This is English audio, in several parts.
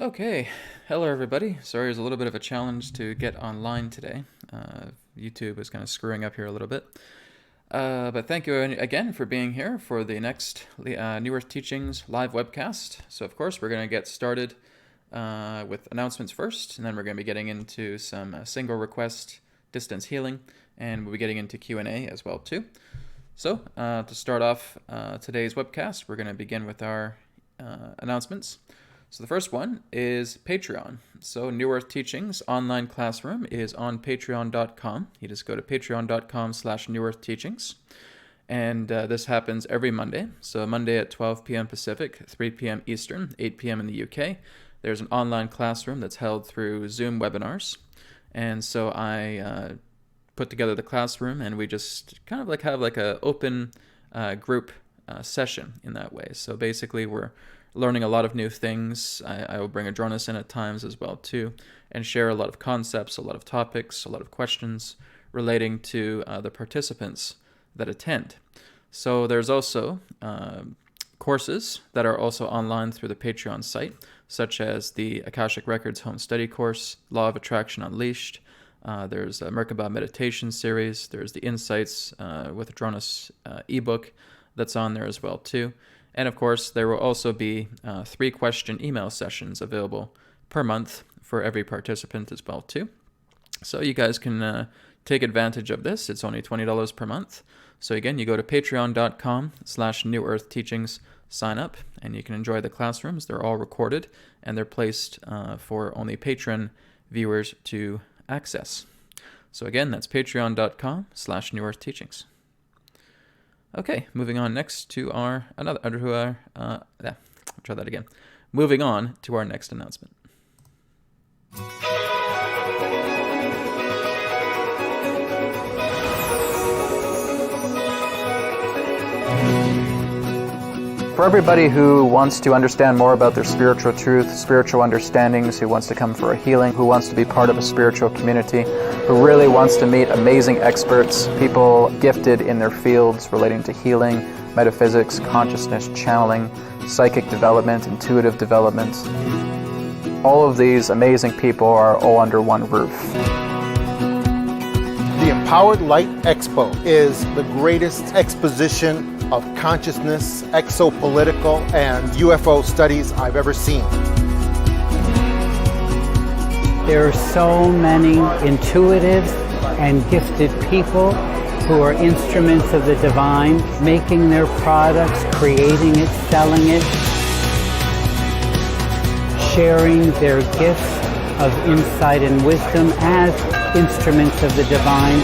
Okay, hello everybody. Sorry, it's a little bit of a challenge to get online today. YouTube is kind of screwing up here a little bit. But thank you again for being here for the next New Earth Teachings live webcast. So of course we're going to get started with announcements first, and then we're going to be getting into some single request distance healing, and we'll be getting into Q&A as well too. So to start off today's webcast, we're going to begin with our announcements. So the first one is Patreon. So New Earth Teachings online classroom is on patreon.com. You just go to patreon.com/newearthteachings. And this happens every Monday. So Monday at 12 p.m. Pacific, 3 p.m. Eastern, 8 p.m. in the UK. There's an online classroom that's held through Zoom webinars. And so I put together the classroom, and we just kind of have a open group session in that way. So basically we're learning a lot of new things. I will bring Adronis in at times as well too, and share a lot of concepts, a lot of topics, a lot of questions relating to the participants that attend. So there's also courses that are also online through the Patreon site, such as the Akashic Records Home Study Course, Law of Attraction Unleashed. There's a Merkaba meditation series. There's the Insights with Adronis ebook that's on there as well too. And of course, there will also be 3-question email sessions available per month for every participant as well too. So you guys can take advantage of this. It's only $20 per month. So again, you go to patreon.com/newearthteachings, sign up, and you can enjoy the classrooms. They're all recorded, and they're placed for only patron viewers to access. So again, that's patreon.com/newearthteachings. Okay, moving on next to Moving on to our next announcement. For everybody who wants to understand more about their spiritual truth, spiritual understandings, who wants to come for a healing, who wants to be part of a spiritual community, who really wants to meet amazing experts, people gifted in their fields relating to healing, metaphysics, consciousness, channeling, psychic development, intuitive development. All of these amazing people are all under one roof. The Empowered Light Expo is the greatest exposition of consciousness, exopolitical, and UFO studies I've ever seen. There are so many intuitive and gifted people who are instruments of the divine, making their products, creating it, selling it, sharing their gifts of insight and wisdom as instruments of the divine.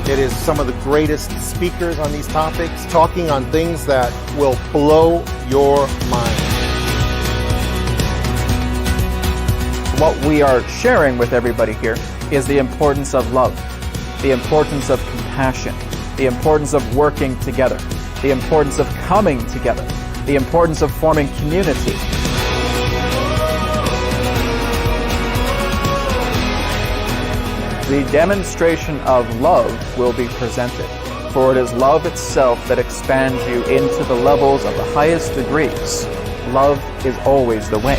It is some of the greatest speakers on these topics, talking on things that will blow your mind. What we are sharing with everybody here is the importance of love, the importance of compassion, the importance of working together, the importance of coming together, the importance of forming community. The demonstration of love will be presented, for it is love itself that expands you into the levels of the highest degrees. Love is always the way.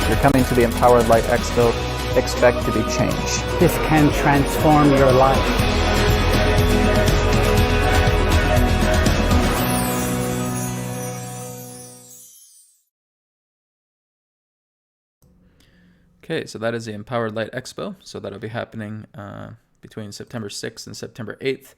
You're coming to the Empowered Light Expo. Expect to be changed. This can transform your life. Okay, so that is the Empowered Light Expo. So that'll be happening between September 6th and September 8th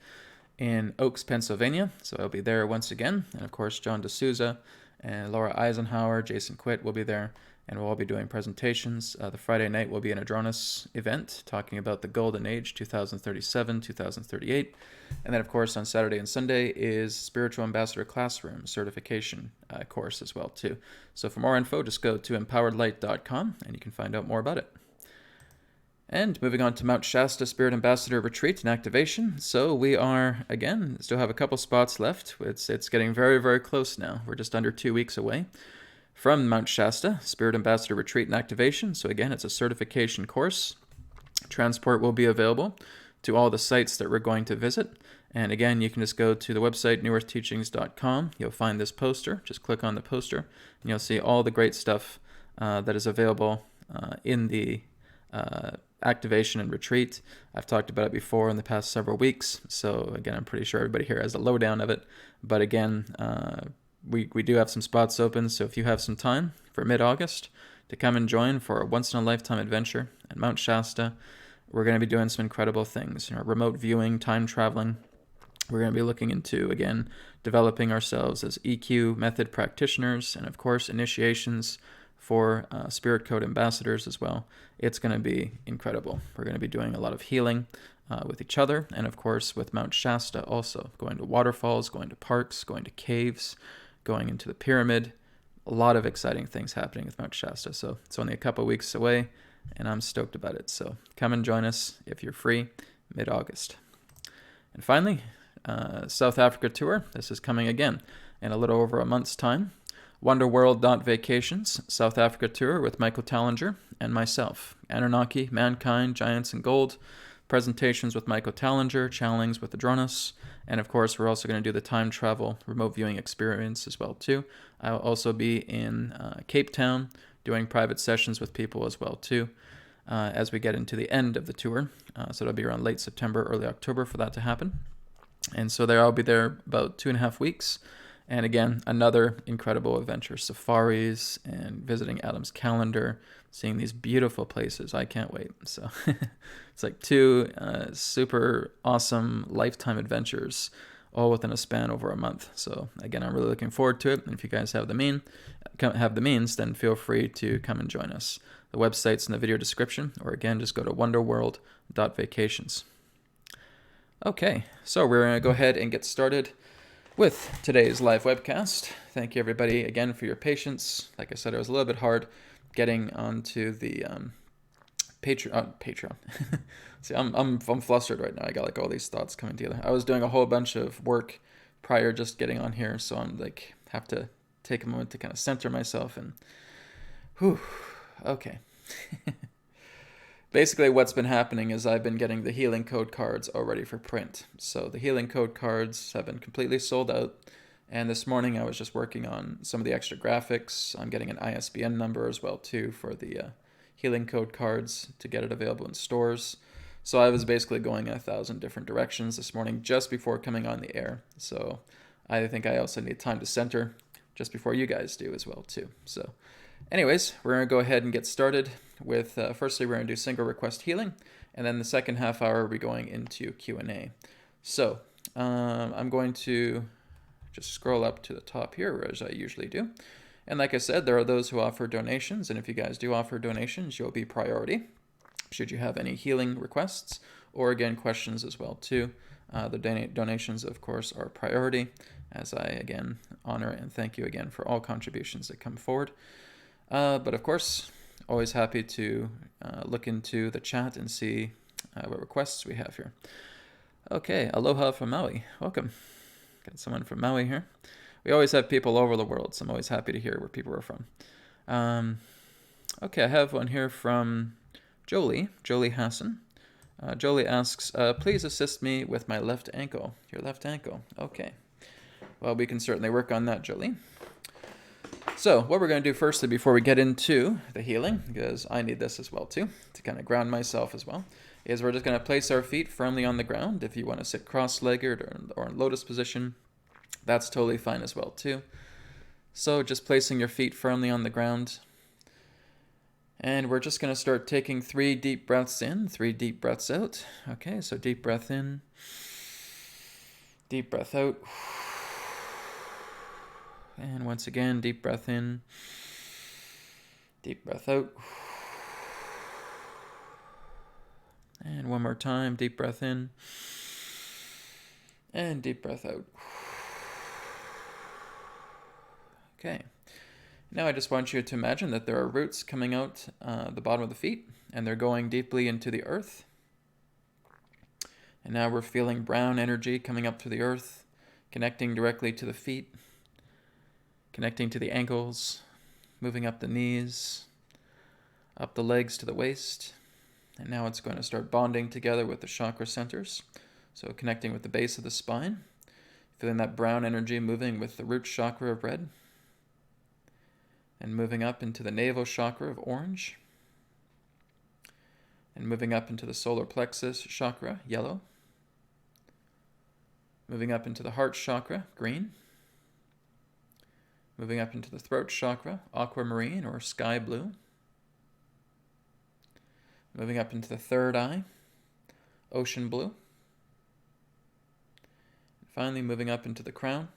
in Oaks, Pennsylvania. So I'll be there once again. And of course, John D'Souza and Laura Eisenhower, Jason Quitt will be there. And we'll all be doing presentations. The Friday night will be an Adronis event talking about the Golden Age, 2037, 2038. And then, of course, on Saturday and Sunday is Spiritual Ambassador Classroom certification course as well, too. So for more info, just go to empoweredlight.com and you can find out more about it. And moving on to Mount Shasta Spirit Ambassador Retreat and Activation. So we are, again, still have a couple spots left. It's getting very, very close now. We're just under 2 weeks away from Mount Shasta Spirit Ambassador Retreat and Activation. So again, it's a certification course. Transport will be available to all the sites that we're going to visit. And again, you can just go to the website, newearthteachings.com. You'll find this poster. Just click on the poster, and you'll see all the great stuff that is available in the activation and retreat. I've talked about it before in the past several weeks. So again, I'm pretty sure everybody here has a lowdown of it. But again, we do have some spots open. So if you have some time for mid-August to come and join for a once-in-a-lifetime adventure at Mount Shasta, we're going to be doing some incredible things. Remote viewing, time traveling. We're going to be looking into, again, developing ourselves as EQ method practitioners, and of course, initiations for Spirit Code ambassadors as well. It's going to be incredible. We're going to be doing a lot of healing with each other, and of course with Mount Shasta also, going to waterfalls, going to parks, going to caves, going into the pyramid. A lot of exciting things happening with Mount Shasta. So it's only a couple weeks away, and I'm stoked about it. So come and join us if you're free, mid-August. And finally, South Africa tour. This is coming again in a little over a month's time. Wonderworld.vacations, South Africa tour with Michael Tallinger and myself. Anunnaki, Mankind, Giants and Gold. Presentations with Michael Tallinger, channelings with Adronis. And of course, we're also going to do the time travel remote viewing experience as well too. I'll also be in Cape Town doing private sessions with people as well too. As we get into the end of the tour. So it'll be around late September, early October for that to happen. And so I'll be there about 2.5 weeks. And again, another incredible adventure. Safaris and visiting Adam's calendar, seeing these beautiful places. I can't wait. So it's like two super awesome lifetime adventures, all within a span over a month. So again, I'm really looking forward to it. And if you guys have the means, then feel free to come and join us. The website's in the video description, or again, just go to wonderworld.vacations. Okay, so we're going to go ahead and get started with today's live webcast. Thank you everybody again for your patience. Like I said, it was a little bit hard getting onto the Patreon. See, I'm flustered right now. I got like all these thoughts coming together. I was doing a whole bunch of work prior just getting on here, so I'm like have to take a moment to kind of center myself and whew, okay. Basically, what's been happening is I've been getting the healing code cards already for print. So the healing code cards have been completely sold out. And this morning I was just working on some of the extra graphics. I'm getting an ISBN number as well too for the healing code cards to get it available in stores. So I was basically going in 1,000 different directions this morning just before coming on the air. So I think I also need time to center just before you guys do as well too. So anyways, we're going to go ahead and get started with, firstly, we're going to do single request healing, and then the second half hour, we're going into Q&A. So I'm going to just scroll up to the top here, as I usually do. And like I said, there are those who offer donations, and if you guys do offer donations, you'll be priority, should you have any healing requests, or again, questions as well too. The donations, of course, are priority, as I, again, honor and thank you again for all contributions that come forward. But of course, always happy to look into the chat and see what requests we have here. Okay, aloha from Maui. Welcome. Got someone from Maui here. We always have people all over the world, so I'm always happy to hear where people are from. Okay, I have one here from Jolie Hassan. Jolie asks, please assist me with my left ankle. Your left ankle. Okay. Well, we can certainly work on that, Jolie. So what we're going to do firstly before we get into the healing, because I need this as well too, to kind of ground myself as well, is we're just going to place our feet firmly on the ground. If you want to sit cross-legged or in lotus position, that's totally fine as well too. So just placing your feet firmly on the ground. And we're just going to start taking 3 deep breaths in, 3 deep breaths out. Okay, so deep breath in, deep breath out. And once again, deep breath in, deep breath out. And one more time, deep breath in, and deep breath out. Okay. Now I just want you to imagine that there are roots coming out the bottom of the feet, and they're going deeply into the earth. And now we're feeling brown energy coming up through the earth, connecting directly to the feet, connecting to the ankles, moving up the knees, up the legs to the waist. And now it's going to start bonding together with the chakra centers. So connecting with the base of the spine, feeling that brown energy moving with the root chakra of red, and moving up into the navel chakra of orange, and moving up into the solar plexus chakra, yellow, moving up into the heart chakra, green, moving up into the throat chakra, aquamarine or sky blue, moving up into the third eye, ocean blue, and finally moving up into the crown,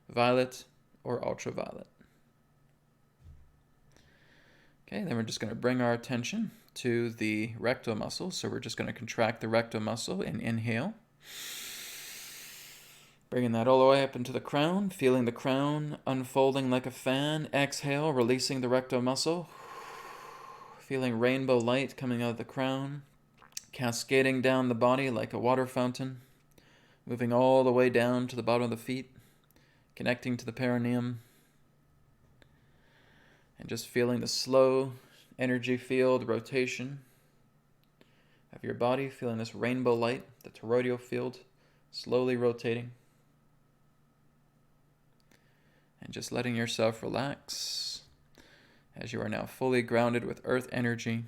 violet or ultraviolet. Okay, then we're just going to bring our attention to the rectal muscle. So we're just going to contract the rectal muscle and inhale. Bringing that all the way up into the crown, feeling the crown unfolding like a fan. Exhale, releasing the rectal muscle. Feeling rainbow light coming out of the crown, cascading down the body like a water fountain, moving all the way down to the bottom of the feet, connecting to the perineum, and just feeling the slow energy field rotation of your body, feeling this rainbow light, the toroidal field, slowly rotating. And just letting yourself relax as you are now fully grounded with earth energy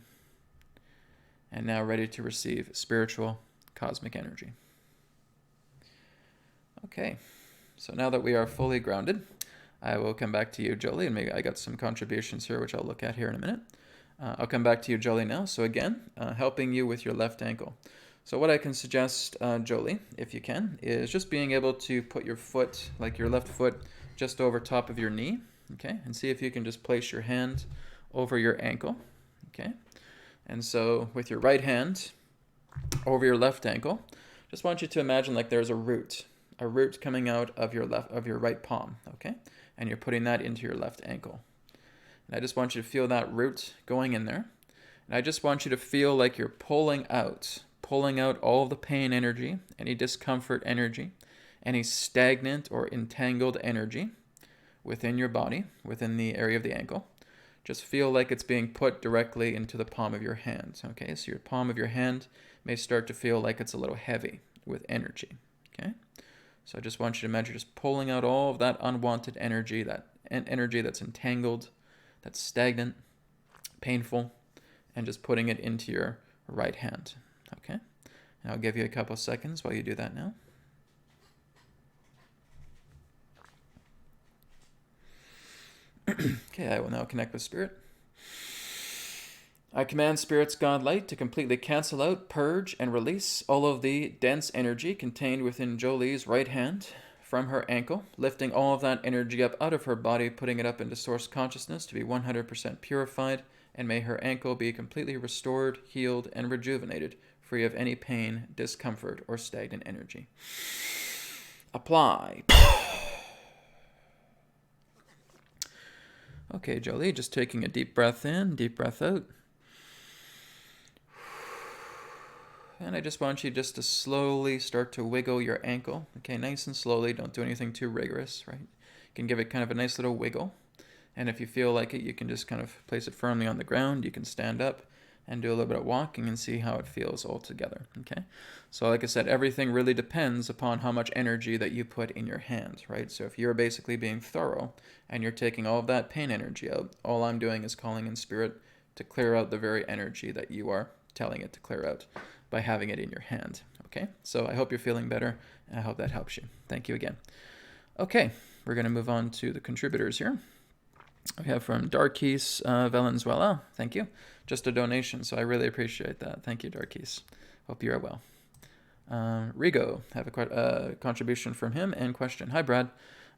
and now ready to receive spiritual cosmic energy. Okay, so now that we are fully grounded, I will come back to you, Jolie, and maybe I got some contributions here, which I'll look at here in a minute. I'll come back to you, Jolie, now. So again, helping you with your left ankle. So what I can suggest, Jolie, if you can, is just being able to put your foot, like your left foot, just over top of your knee, okay? And see if you can just place your hand over your ankle, okay? And so with your right hand over your left ankle, just want you to imagine like there's a root coming out of your right palm, okay? And you're putting that into your left ankle. And I just want you to feel that root going in there. And I just want you to feel like you're pulling out all of the pain energy, any discomfort energy, any stagnant or entangled energy within your body, within the area of the ankle. Just feel like it's being put directly into the palm of your hand, okay? So your palm of your hand may start to feel like it's a little heavy with energy, okay? So I just want you to imagine just pulling out all of that unwanted energy, that energy that's entangled, that's stagnant, painful, and just putting it into your right hand, okay? And I'll give you a couple seconds while you do that now. Okay, I will now connect with Spirit. I command Spirit's God Light to completely cancel out, purge, and release all of the dense energy contained within Jolie's right hand from her ankle, lifting all of that energy up out of her body, putting it up into source consciousness to be 100% purified, and may her ankle be completely restored, healed, and rejuvenated, free of any pain, discomfort, or stagnant energy. Apply. Okay, Jolie, just taking a deep breath in, deep breath out. And I just want you just to slowly start to wiggle your ankle. Okay, nice and slowly. Don't do anything too rigorous, right? You can give it kind of a nice little wiggle. And if you feel like it, you can just kind of place it firmly on the ground. You can stand up and do a little bit of walking and see how it feels all together, okay? So like I said, everything really depends upon how much energy that you put in your hand, right? So if you're basically being thorough and you're taking all of that pain energy out, all I'm doing is calling in Spirit to clear out the very energy that you are telling it to clear out by having it in your hand, okay? So I hope you're feeling better, and I hope that helps you. Thank you again. Okay, we're going to move on to the contributors here. We have from Darkis Valenzuela. Thank you. Just a donation, so I really appreciate that. Thank you, Darkis. Hope you are well. Rigo, have a contribution from him and question. Hi, Brad.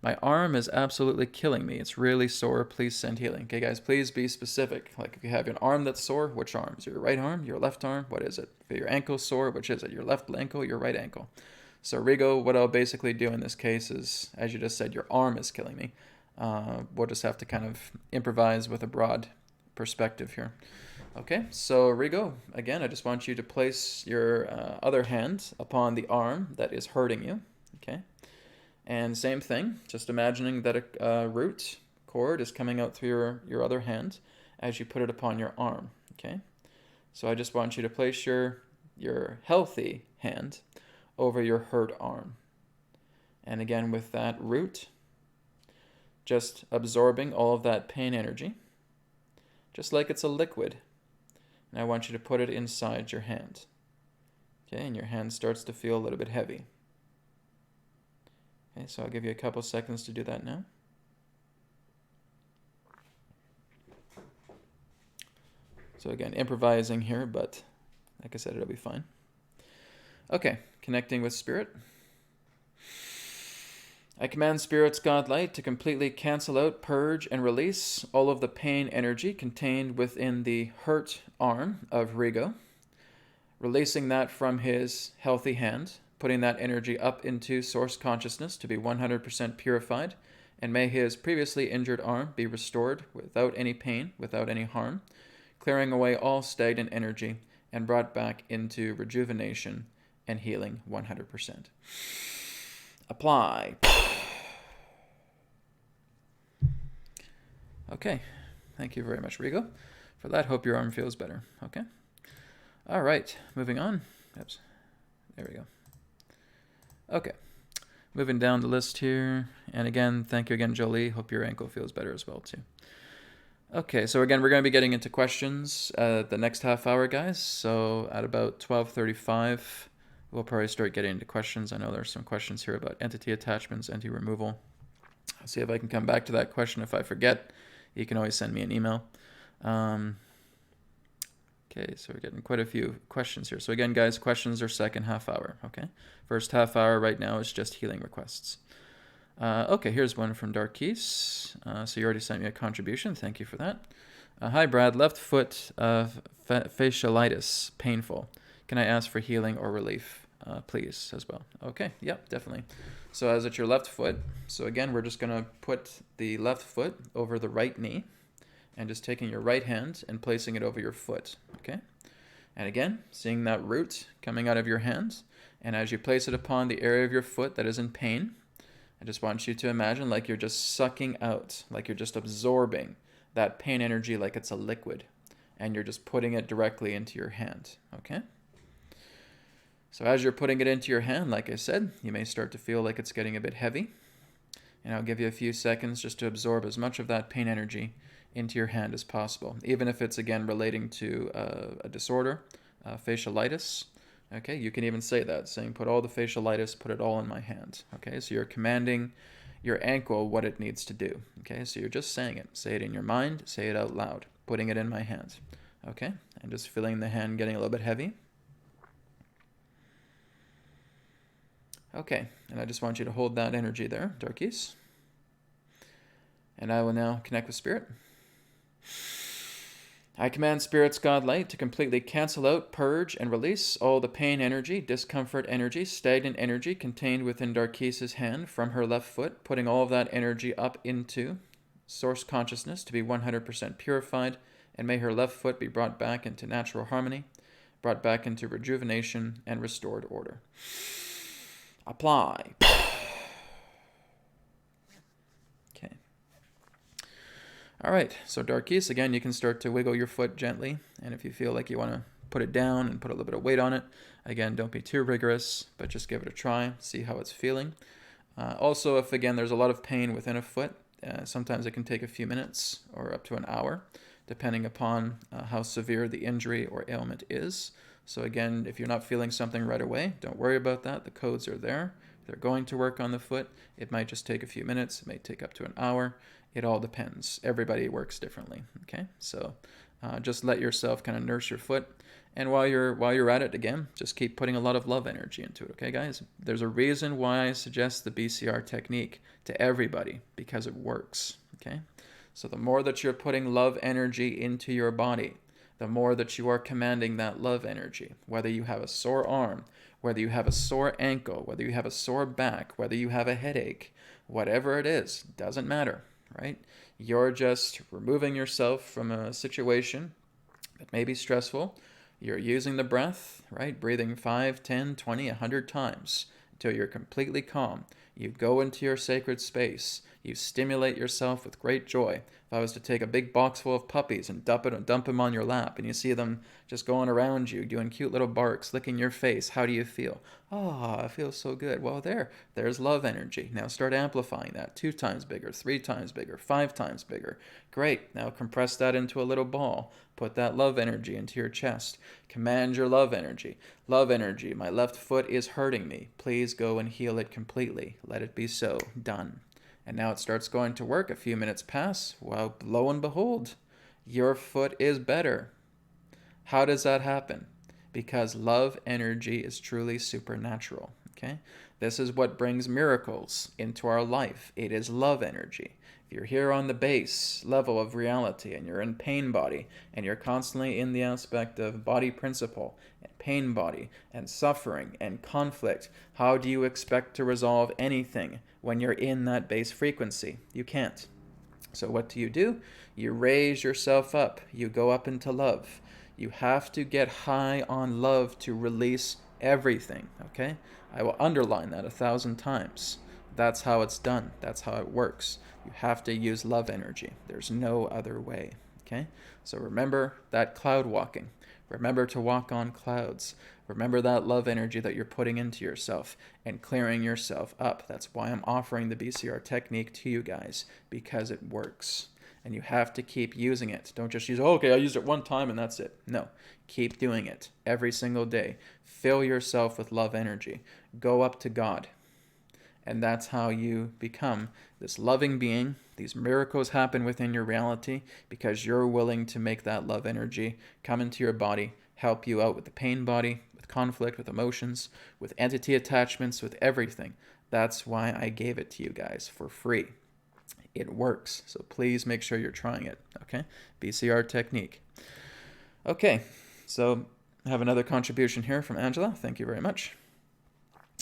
My arm is absolutely killing me. It's really sore. Please send healing. Okay, guys, please be specific. Like if you have an arm that's sore, which arm? Is it your right arm, your left arm? What is it? If your ankle's sore, which is it? Your left ankle, your right ankle? So Rigo, what I'll basically do in this case is, as you just said, your arm is killing me. We'll just have to kind of improvise with a broad perspective here. Okay, so Rigo, again, I just want you to place your other hand upon the arm that is hurting you, okay? And same thing, just imagining that a root cord is coming out through your other hand as you put it upon your arm, okay? So I just want you to place your your healthy hand over your hurt arm. And again, with that root, just absorbing all of that pain energy, just like it's a liquid. And I want you to put it inside your hand. Okay, and your hand starts to feel a little bit heavy. Okay, so I'll give you a couple seconds to do that now. So again, improvising here, but like I said, it'll be fine. Okay, connecting with spirit. I command Spirit's God Light to completely cancel out, purge, and release all of the pain energy contained within the hurt arm of Rigo, releasing that from his healthy hand, putting that energy up into source consciousness to be 100% purified, and may his previously injured arm be restored without any pain, without any harm, clearing away all stagnant energy and brought back into rejuvenation and healing 100%. Apply. Okay, thank you very much, Rigo, for that. Hope your arm feels better. Okay. All right, moving on. Oops. There we go. Okay, moving down the list here. And again, thank you again, Jolie. Hope your ankle feels better as well, too. Okay, so again, we're going to be getting into questions the next half hour, guys. So at about 12:35, we'll probably start getting into questions. I know there's some questions here about entity attachments, entity removal. I'll see if I can come back to that question. If I forget, you can always send me an email. Okay, so we're getting quite a few questions here. So again, guys, questions are second half hour, okay? First half hour right now is just healing requests. Okay, here's one from Darkis. So you already sent me a contribution. Thank you for that. Hi, Brad. Left foot fasciitis, painful. Can I ask for healing or relief, please, as well? Okay, yep, definitely. So as it's your left foot, so again, we're just going to put the left foot over the right knee and just taking your right hand and placing it over your foot, okay? And again, seeing that root coming out of your hand, and as you place it upon the area of your foot that is in pain, I just want you to imagine like you're just sucking out, like you're just absorbing that pain energy like it's a liquid, and you're just putting it directly into your hand, okay? So as you're putting it into your hand, like I said, you may start to feel like it's getting a bit heavy. And I'll give you a few seconds just to absorb as much of that pain energy into your hand as possible, even if it's, again, relating to a disorder, fasciitis. Okay, you can even say that, saying, put all the fasciitis, put it all in my hand. Okay, so you're commanding your ankle what it needs to do. Okay, so you're just saying it. Say it in your mind, say it out loud, putting it in my hand. Okay, and just feeling the hand getting a little bit heavy. Okay, and I just want you to hold that energy there, Darkies. And I will now connect with Spirit. I command Spirit's God Light to completely cancel out, purge, and release all the pain energy, discomfort energy, stagnant energy contained within Darkies' hand from her left foot, putting all of that energy up into source consciousness to be 100% purified, and may her left foot be brought back into natural harmony, brought back into rejuvenation and restored order. Apply. Okay. All right, so Darkies, again, you can start to wiggle your foot gently, and if you feel like you want to put it down and put a little bit of weight on it, again, don't be too rigorous, but just give it a try, see how it's feeling. Also, if, again, there's a lot of pain within a foot, sometimes it can take a few minutes or up to an hour, depending upon how severe the injury or ailment is. So again, if you're not feeling something right away, don't worry about that. The codes are there. They're going to work on the foot. It might just take a few minutes. It may take up to an hour. It all depends. Everybody works differently. Okay, so just let yourself kind of nurse your foot. And while you're at it, again, just keep putting a lot of love energy into it. Okay, guys? There's a reason why I suggest the BCR technique to everybody, because it works. Okay, so the more that you're putting love energy into your body, the more that you are commanding that love energy, whether you have a sore arm, whether you have a sore ankle, whether you have a sore back, whether you have a headache, whatever it is, doesn't matter, right? You're just removing yourself from a situation that may be stressful. You're using the breath, right? Breathing 5, 10, 20, 100 times until you're completely calm. You go into your sacred space. You stimulate yourself with great joy. If I was to take a big box full of puppies and dump them on your lap, and you see them just going around you, doing cute little barks, licking your face, how do you feel? Oh, I feel so good. Well, there's love energy. Now start amplifying that. 2 times bigger, 3 times bigger, 5 times bigger. Great. Now compress that into a little ball. Put that love energy into your chest. Command your love energy. Love energy. My left foot is hurting me. Please go and heal it completely. Let it be so. Done. And now it starts going to work. A few minutes pass. Well, lo and behold, your foot is better. How does that happen? Because love energy is truly supernatural. Okay? This is what brings miracles into our life. It is love energy. If you're here on the base level of reality and you're in pain body and you're constantly in the aspect of body principle and pain body and suffering and conflict, how do you expect to resolve anything when you're in that base frequency? You can't. So what do? You raise yourself up. You go up into love. You have to get high on love to release everything, okay? I will underline that 1,000 times. That's how it's done. That's how it works. You have to use love energy. There's no other way, okay? So remember that cloud walking. Remember to walk on clouds. Remember that love energy that you're putting into yourself and clearing yourself up. That's why I'm offering the BCR technique to you guys, because it works. And you have to keep using it. Don't just use, oh, okay, I used it one time and that's it. No, keep doing it every single day. Fill yourself with love energy. Go up to God. And that's how you become this loving being. These miracles happen within your reality because you're willing to make that love energy come into your body, help you out with the pain body, with conflict, with emotions, with entity attachments, with everything. That's why I gave it to you guys for free. It works. So please make sure you're trying it. Okay? BCR technique. Okay. So I have another contribution here from Angela. Thank you very much.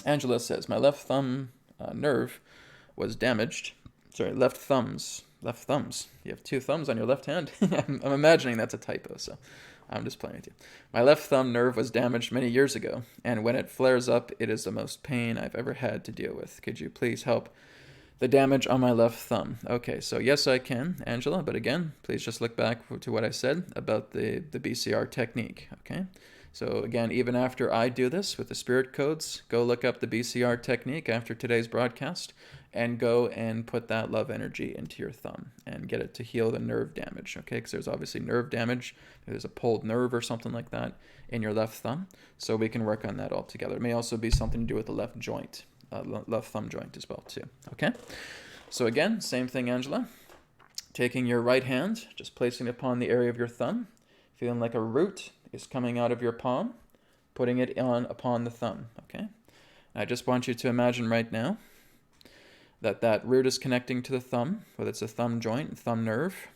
Angela says, my left thumb nerve was damaged. Sorry, left thumbs. You have 2 thumbs on your left hand? I'm imagining that's a typo, so I'm just playing with you. My left thumb nerve was damaged many years ago, and when it flares up, it is the most pain I've ever had to deal with. Could you please help the damage on my left thumb? Okay, so yes, I can, Angela, but again, please just look back to what I said about the BCR technique, okay? So again, even after I do this with the spirit codes, go look up the BCR technique after today's broadcast and go and put that love energy into your thumb and get it to heal the nerve damage, okay? Because there's obviously nerve damage. There's a pulled nerve or something like that in your left thumb. So we can work on that all together. It may also be something to do with the left joint, left thumb joint as well too, okay? So again, same thing, Angela. Taking your right hand, just placing it upon the area of your thumb, feeling like a root is coming out of your palm, putting it upon the thumb, okay? I just want you to imagine right now that root is connecting to the thumb, whether it's a thumb joint, thumb nerve,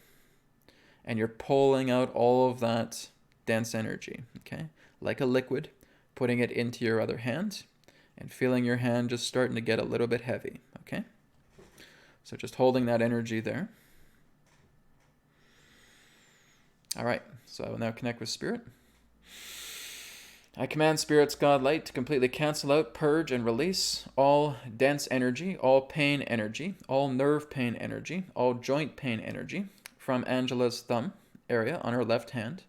and you're pulling out all of that dense energy, okay? Like a liquid, putting it into your other hand, and feeling your hand just starting to get a little bit heavy, okay? So just holding that energy there. All right, so I will now connect with Spirit. I command Spirit's God light to completely cancel out, purge, and release all dense energy, all pain energy, all nerve pain energy, all joint pain energy from Angela's thumb area on her left hand,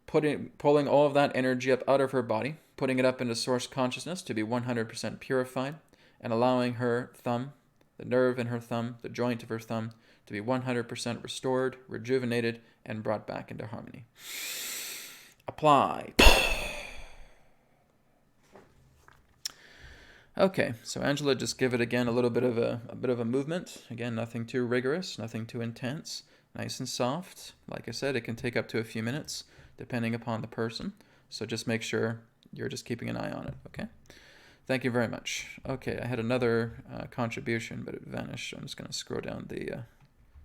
pulling all of that energy up out of her body, putting it up into source consciousness to be 100% purified, and allowing her thumb, the nerve in her thumb, the joint of her thumb, to be 100% restored, rejuvenated, and brought back into harmony. Apply. Okay, so Angela, just give it again a little bit of a movement. Again, nothing too rigorous, nothing too intense, nice and soft. Like I said, it can take up to a few minutes depending upon the person. So just make sure you're just keeping an eye on it, okay? Thank you very much. Okay, I had another contribution, but it vanished. I'm just going to scroll down the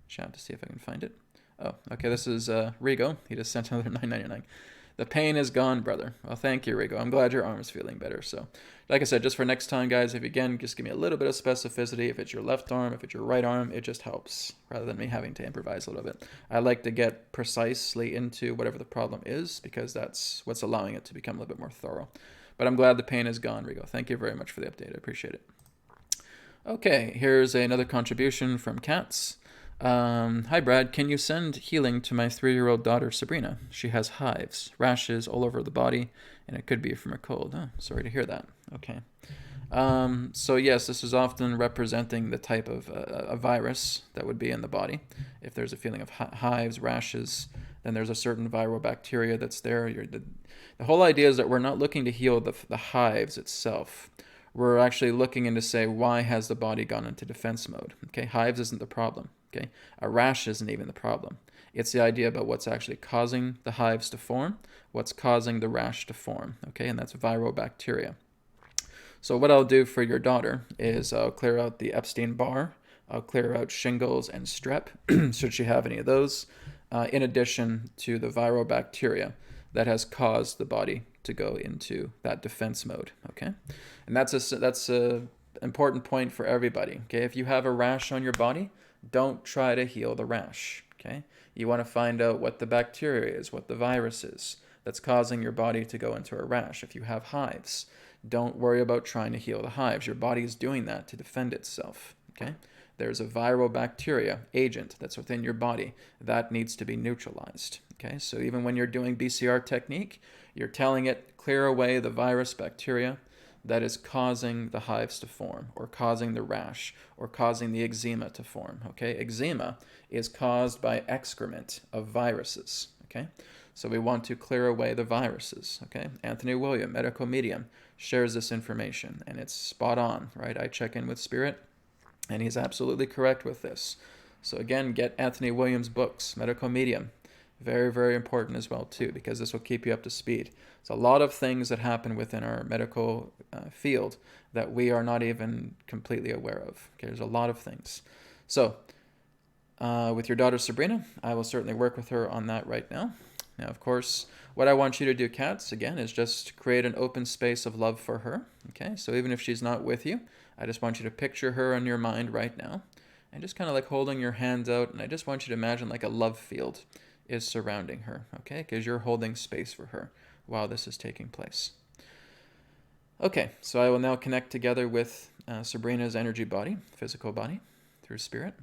chat to see if I can find it. Oh, okay, this is Rigo. He just sent another $9.99. The pain is gone, brother. Well, thank you, Rigo. I'm glad your arm is feeling better. So, like I said, just for next time, guys, if you, again, just give me a little bit of specificity. If it's your left arm, if it's your right arm, it just helps, rather than me having to improvise a little bit. I like to get precisely into whatever the problem is, because that's what's allowing it to become a little bit more thorough. But I'm glad the pain is gone, Rigo. Thank you very much for the update. I appreciate it. Okay, here's another contribution from Katz. Hi, Brad. Can you send healing to my 3-year-old daughter, Sabrina? She has hives, rashes all over the body, and it could be from a cold. Oh, sorry to hear that. Okay. So yes, this is often representing the type of a virus that would be in the body. If there's a feeling of hives, rashes, then there's a certain viral bacteria that's there. The whole idea is that we're not looking to heal the hives itself. We're actually looking into say, why has the body gone into defense mode? Okay, hives isn't the problem. Okay, a rash isn't even the problem. It's the idea about what's actually causing the hives to form, what's causing the rash to form. Okay, and that's viral bacteria. So what I'll do for your daughter is I'll clear out the Epstein-Barr, I'll clear out shingles and strep, should she have any of those, in addition to the viral bacteria that has caused the body to go into that defense mode. Okay, and that's a important point for everybody. Okay, if you have a rash on your body, don't try to heal the rash. Okay, you want to find out what the bacteria is, what the virus is that's causing your body to go into a rash. If you have hives, don't worry about trying to heal the hives. Your body is doing that to defend itself. Okay, there's a viral bacteria agent that's within your body that needs to be neutralized. Okay, so even when you're doing BCR technique, you're telling it clear away the virus bacteria that is causing the hives to form, or causing the rash, or causing the eczema to form. Okay, eczema is caused by excrement of viruses. Okay, so we want to clear away the viruses. Okay, Anthony William, medical medium, shares this information, and it's spot on, right? I check in with Spirit, and he's absolutely correct with this. So again, get Anthony Williams' books, medical medium. Very, very important as well, too, because this will keep you up to speed. It's a lot of things that happen within our medical field that we are not even completely aware of. Okay, there's a lot of things. So, with your daughter Sabrina, I will certainly work with her on that right now. Now, of course, what I want you to do, Katz, again, is just create an open space of love for her. Okay, so even if she's not with you, I just want you to picture her in your mind right now, and just kind of like holding your hands out, and I just want you to imagine like a love field is surrounding her, okay? Because you're holding space for her while this is taking place. Okay, so I will now connect together with Sabrina's energy body, physical body, through Spirit.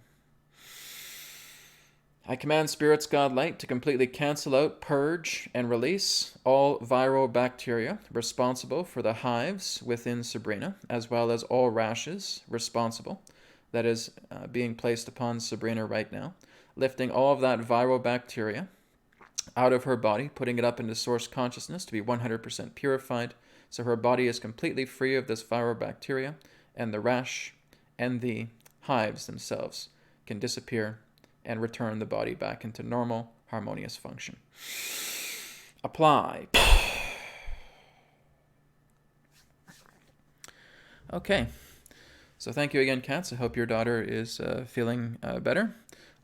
I command Spirit's God Light to completely cancel out, purge, and release all viral bacteria responsible for the hives within Sabrina, as well as all rashes responsible that is being placed upon Sabrina right now, lifting all of that viral bacteria out of her body, putting it up into source consciousness to be 100% purified, so her body is completely free of this viral bacteria, and the rash and the hives themselves can disappear and return the body back into normal, harmonious function. Apply. Okay. So thank you again, Katz. I hope your daughter is feeling better.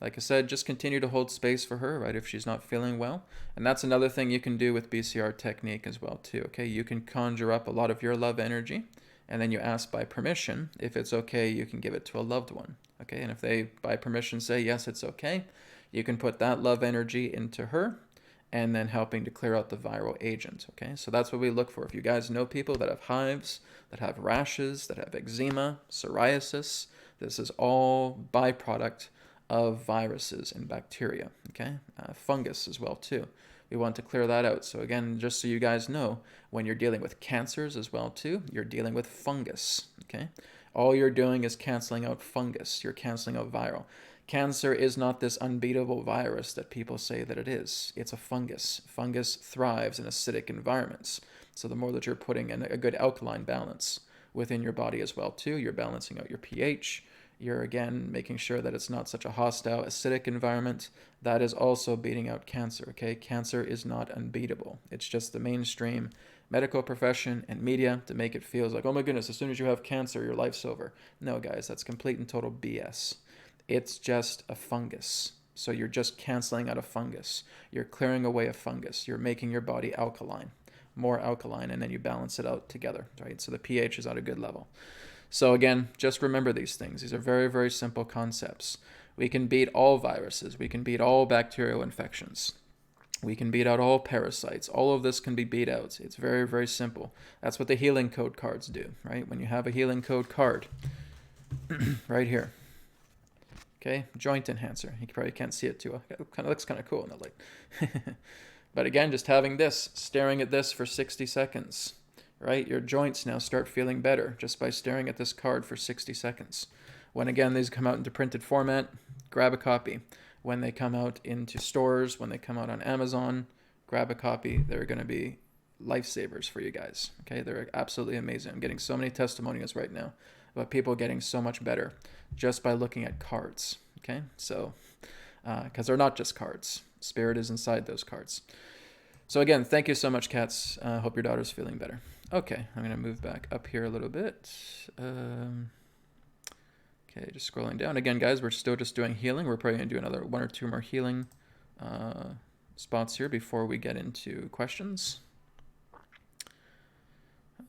Like I said, just continue to hold space for her, right, if she's not feeling well. And that's another thing you can do with BCR technique as well, too, okay? You can conjure up a lot of your love energy, and then you ask by permission if it's okay, you can give it to a loved one, okay? And if they, by permission, say, yes, it's okay, you can put that love energy into her, and then helping to clear out the viral agent, okay? So that's what we look for. If you guys know people that have hives, that have rashes, that have eczema, psoriasis, this is all byproduct of viruses and bacteria, okay? Fungus as well, too. We want to clear that out. So again, just so you guys know, when you're dealing with cancers as well, too, you're dealing with fungus, okay? All you're doing is canceling out fungus. You're canceling out viral. Cancer is not this unbeatable virus that people say that it is. It's a fungus. Fungus thrives in acidic environments. So the more that you're putting in a good alkaline balance within your body as well, too, you're balancing out your pH. You're, again, making sure that it's not such a hostile, acidic environment. That is also beating out cancer, okay? Cancer is not unbeatable. It's just the mainstream medical profession and media to make it feel like, oh my goodness, as soon as you have cancer, your life's over. No, guys, that's complete and total BS. It's just a fungus. So you're just canceling out a fungus. You're clearing away a fungus. You're making your body alkaline, more alkaline, and then you balance it out together, right? So the pH is at a good level. So again, just remember these things. These are very, very simple concepts. We can beat all viruses. We can beat all bacterial infections. We can beat out all parasites. All of this can be beat out. It's very, very simple. That's what the healing code cards do, right? When you have a healing code card, right here. Okay, joint enhancer. You probably can't see it too well. It kind of looks kind of cool in the light. But again, just having this, staring at this for 60 seconds, right? Your joints now start feeling better just by staring at this card for 60 seconds. When again, these come out into printed format, grab a copy. When they come out into stores, when they come out on Amazon, grab a copy. They're going to be lifesavers for you guys. Okay, they're absolutely amazing. I'm getting so many testimonials right now about people getting so much better just by looking at cards. Okay, so because they're not just cards, spirit is inside those cards. So again, thank you so much, cats. Hope your daughter's feeling better. Okay, I'm gonna move back up here a little bit. Okay, just scrolling down again, guys. We're still just doing healing. We're probably gonna do another 1 or 2 more healing spots here before we get into questions.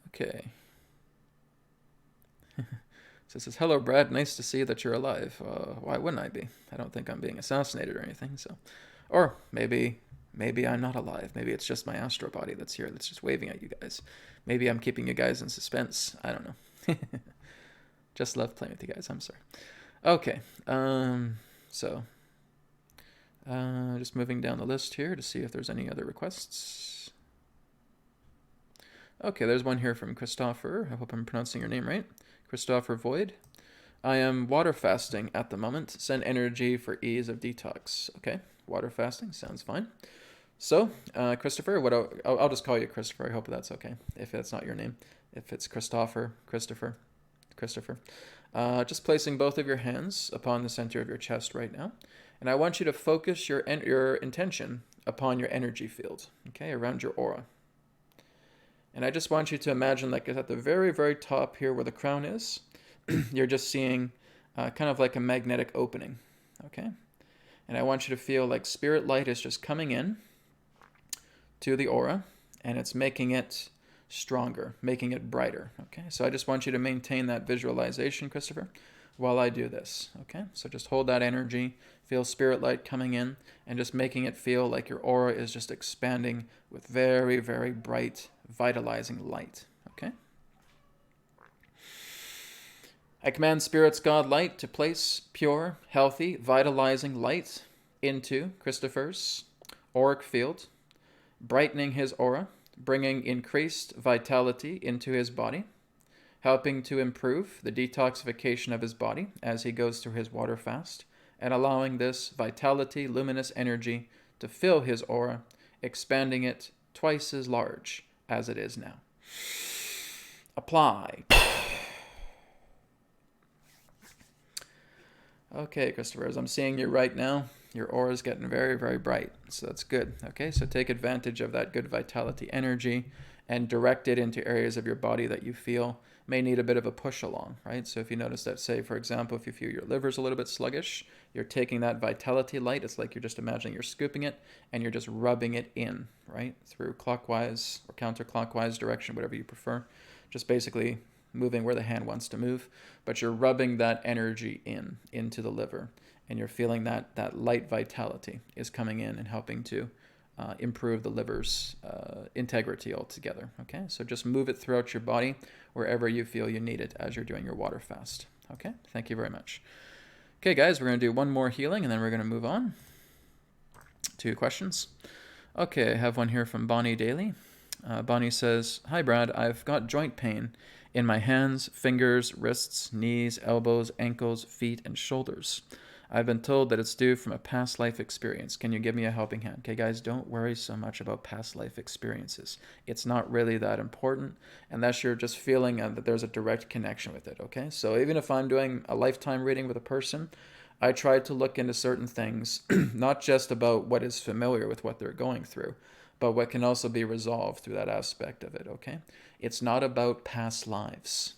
Okay. So it says, hello, Brad. Nice to see that you're alive. Why wouldn't I be? I don't think I'm being assassinated or anything. So, or maybe I'm not alive. Maybe it's just my astral body that's here, that's just waving at you guys. Maybe I'm keeping you guys in suspense. I don't know. Just love playing with you guys. I'm sorry. Okay. So, just moving down the list here to see if there's any other requests. Okay, there's one here from Christopher. I hope I'm pronouncing your name right. Christopher Void. I am water fasting at the moment. Send energy for ease of detox. Okay, water fasting sounds fine. So, Christopher, I'll just call you Christopher. I hope that's okay. If that's not your name, if it's Christopher. Just placing both of your hands upon the center of your chest right now, and I want you to focus your intention upon your energy field. Okay, around your aura. And I just want you to imagine, like at the very, very top here where the crown is, you're just seeing kind of like a magnetic opening, okay? And I want you to feel like spirit light is just coming in to the aura, and it's making it stronger, making it brighter, okay? So I just want you to maintain that visualization, Christopher, while I do this, okay? So just hold that energy, feel spirit light coming in, and just making it feel like your aura is just expanding with very, very bright, vitalizing light, okay? I command Spirit's God light to place pure, healthy, vitalizing light into Christopher's auric field, brightening his aura, bringing increased vitality into his body, helping to improve the detoxification of his body as he goes through his water fast, and allowing this vitality, luminous energy to fill his aura, expanding it twice as large as it is now. Apply. Okay, Christopher, as I'm seeing you right now, your aura is getting very, very bright, so that's good. Okay, so take advantage of that good vitality energy and direct it into areas of your body that you feel may need a bit of a push along, right? So if you notice that, say, for example, if you feel your liver's a little bit sluggish, you're taking that vitality light, it's like you're just imagining you're scooping it, and you're just rubbing it in, right? Through clockwise or counterclockwise direction, whatever you prefer. Just basically moving where the hand wants to move, but you're rubbing that energy into the liver, and you're feeling that light vitality is coming in and helping to improve the liver's integrity altogether. Okay, so just move it throughout your body wherever you feel you need it as you're doing your water fast. Okay, thank you very much. Okay, guys, we're going to do one more healing, and then we're going to move on to questions. Okay, I have one here from Bonnie Daly. Bonnie says, hi, Brad. I've got joint pain in my hands, fingers, wrists, knees, elbows, ankles, feet, and shoulders. I've been told that it's due from a past life experience. Can you give me a helping hand? Okay, guys, don't worry so much about past life experiences. It's not really that important unless you're just feeling that there's a direct connection with it, okay? So even if I'm doing a lifetime reading with a person, I try to look into certain things, not just about what is familiar with what they're going through, but what can also be resolved through that aspect of it, okay? It's not about past lives.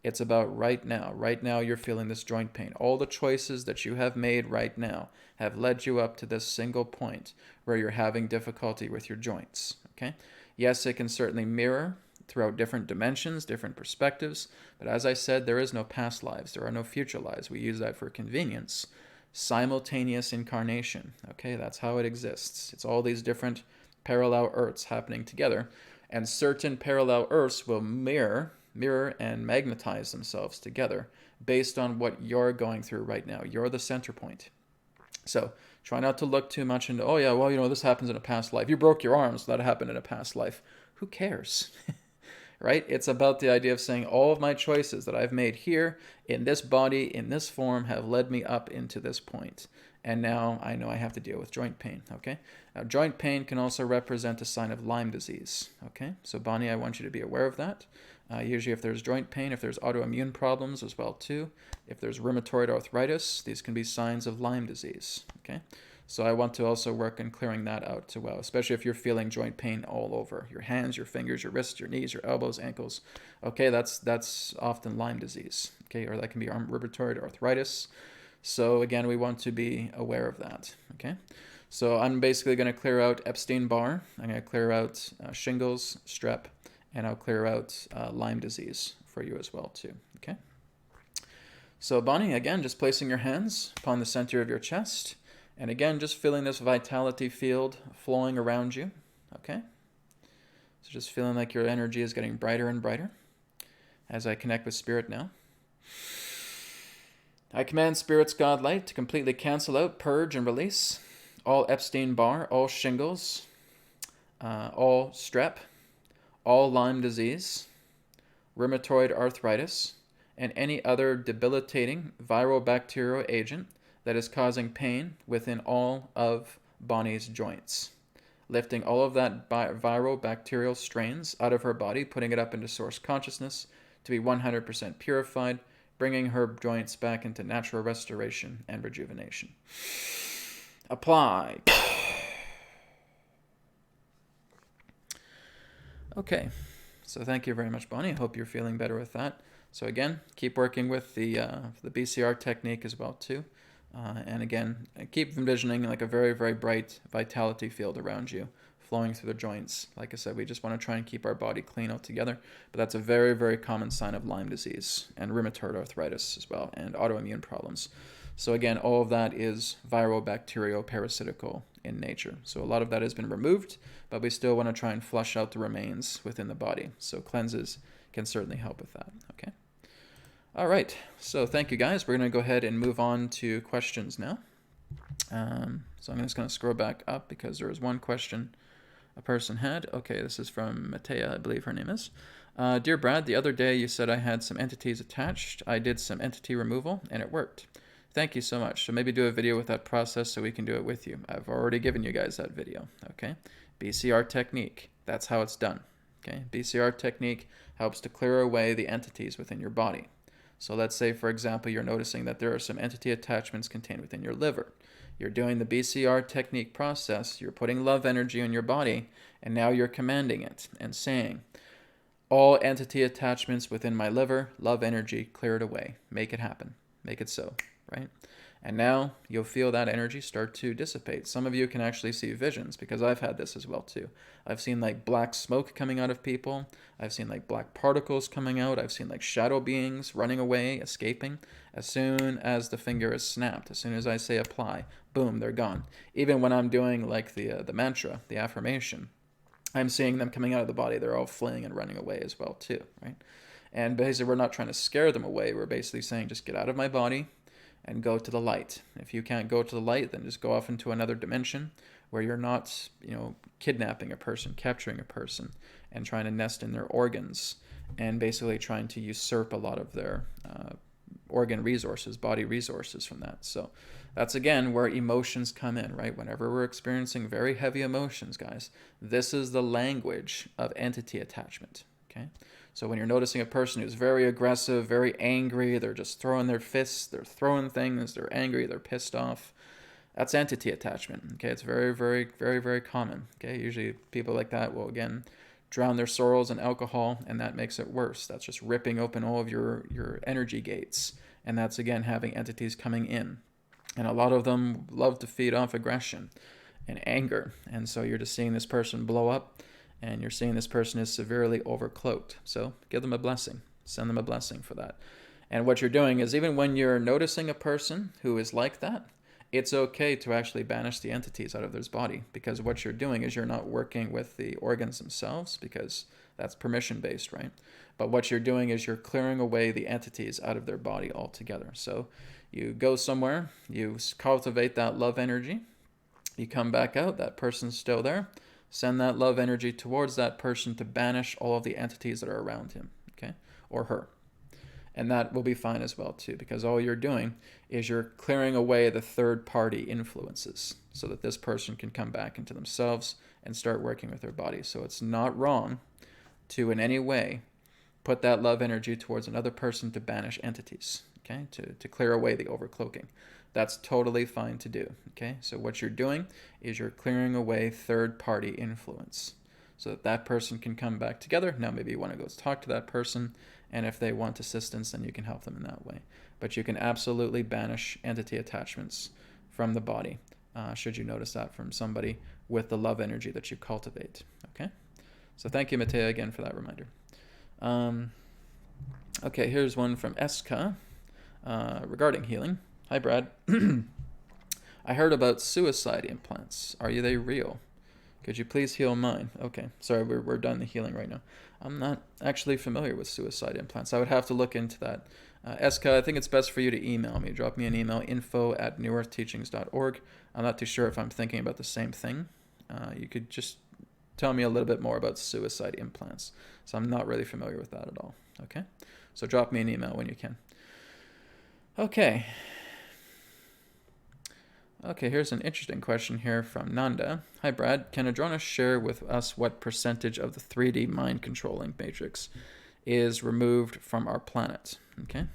It's about right now. Right now you're feeling this joint pain. All the choices that you have made right now have led you up to this single point where you're having difficulty with your joints, okay? Yes, it can certainly mirror throughout different dimensions, different perspectives, but as I said, there is no past lives. There are no future lives. We use that for convenience. Simultaneous incarnation, okay? That's how it exists. It's all these different parallel Earths happening together, and certain parallel Earths will mirror and magnetize themselves together based on what you're going through right now. You're the center point. So try not to look too much into, oh yeah, well, this happens in a past life. You broke your arm, so that happened in a past life. Who cares? Right? It's about the idea of saying all of my choices that I've made here in this body, in this form, have led me up into this point. And now I know I have to deal with joint pain, okay? Now, joint pain can also represent a sign of Lyme disease, okay? So, Bonnie, I want you to be aware of that. Usually if there's joint pain, if there's autoimmune problems as well, too, if there's rheumatoid arthritis, these can be signs of Lyme disease, okay? So I want to also work on clearing that out too well, especially if you're feeling joint pain all over your hands, your fingers, your wrists, your knees, your elbows, ankles. Okay, that's often Lyme disease, okay, or that can be rheumatoid arthritis. So again, we want to be aware of that, okay? So I'm basically going to clear out Epstein-Barr. I'm going to clear out shingles, strep, and I'll clear out Lyme disease for you as well too, okay? So Bonnie, again, just placing your hands upon the center of your chest, and again, just feeling this vitality field flowing around you, okay? So just feeling like your energy is getting brighter and brighter as I connect with Spirit now. I command Spirit's God light to completely cancel out, purge, and release all Epstein-Barr, all shingles, all strep, all Lyme disease, rheumatoid arthritis, and any other debilitating viral bacterial agent that is causing pain within all of Bonnie's joints. Lifting all of that viral bacterial strains out of her body, putting it up into source consciousness to be 100% purified, bringing her joints back into natural restoration and rejuvenation. Apply. Okay, so thank you very much, Bonnie. I hope you're feeling better with that. So again, keep working with the BCR technique as well too. And again, keep envisioning like a very, very bright vitality field around you flowing through the joints. Like I said, we just want to try and keep our body clean altogether, but that's a very, very common sign of Lyme disease and rheumatoid arthritis as well, and autoimmune problems. So again, all of that is viral, bacterial, parasitical in nature. So a lot of that has been removed, but we still want to try and flush out the remains within the body. So cleanses can certainly help with that, okay? All right, so thank you guys. We're going to go ahead and move on to questions now. So I'm just going to scroll back up because there was one question a person had. Okay, this is from Matea, I believe her name is. Dear Brad, the other day you said I had some entities attached. I did some entity removal and it worked. Thank you so much. So maybe do a video with that process so we can do it with you. I've already given you guys that video, okay? BCR technique, that's how it's done, okay? BCR technique helps to clear away the entities within your body. So let's say, for example, you're noticing that there are some entity attachments contained within your liver. You're doing the BCR technique process, you're putting love energy in your body, and now you're commanding it and saying, all entity attachments within my liver, love energy, clear it away. Make it happen. Make it so, right? And now you'll feel that energy start to dissipate. Some of you can actually see visions because I've had this as well too. I've seen like black smoke coming out of people. I've seen like black particles coming out. I've seen like shadow beings running away, escaping. As soon as the finger is snapped, as soon as I say apply, boom, they're gone. Even when I'm doing like the mantra, the affirmation, I'm seeing them coming out of the body. They're all fleeing and running away as well too, right? And basically we're not trying to scare them away. We're basically saying just get out of my body and go to the light. If you can't go to the light, then just go off into another dimension where you're not, kidnapping a person, capturing a person, and trying to nest in their organs, and basically trying to usurp a lot of their organ resources, body resources from that. So that's, again, where emotions come in, right? Whenever we're experiencing very heavy emotions, guys, this is the language of entity attachment, okay? So when you're noticing a person who's very aggressive, very angry, they're just throwing their fists, they're throwing things, they're angry, they're pissed off, that's entity attachment, okay? It's very, very, very, very common, okay? Usually people like that will, again, drown their sorrows in alcohol, and that makes it worse. That's just ripping open all of your energy gates, and that's, again, having entities coming in. And a lot of them love to feed off aggression and anger, and so you're just seeing this person blow up, and you're seeing this person is severely overcloaked. So give them a blessing. Send them a blessing for that. And what you're doing is, even when you're noticing a person who is like that, it's okay to actually banish the entities out of their body, because what you're doing is you're not working with the organs themselves, because that's permission based, right? But what you're doing is you're clearing away the entities out of their body altogether. So you go somewhere, you cultivate that love energy, you come back out, that person's still there, send that love energy towards that person to banish all of the entities that are around him, okay, or her. And that will be fine as well too, because all you're doing is you're clearing away the third party influences so that this person can come back into themselves and start working with their body. So it's not wrong to in any way put that love energy towards another person to banish entities, okay, to clear away the overcloaking. That's totally fine to do, okay? So what you're doing is you're clearing away third party influence so that that person can come back together. Now maybe you want to go talk to that person, and if they want assistance, then you can help them in that way. But you can absolutely banish entity attachments from the body, should you notice that from somebody, with the love energy that you cultivate, okay? So thank you, Matea, again for that reminder. Okay, here's one from Eska regarding healing. Hi, Brad. I heard about suicide implants. Are they real? Could you please heal mine? Okay, sorry, we're done the healing right now. I'm not actually familiar with suicide implants. I would have to look into that. Eska, I think it's best for you to email me. Drop me an email, info@newearthteachings.org. I'm not too sure if I'm thinking about the same thing. You could just tell me a little bit more about suicide implants. So I'm not really familiar with that at all. Okay? So drop me an email when you can. Okay. Okay, here's an interesting question here from Nanda. Hi, Brad. Can Adronis share with us what percentage of the 3D mind controlling matrix is removed from our planet? Okay,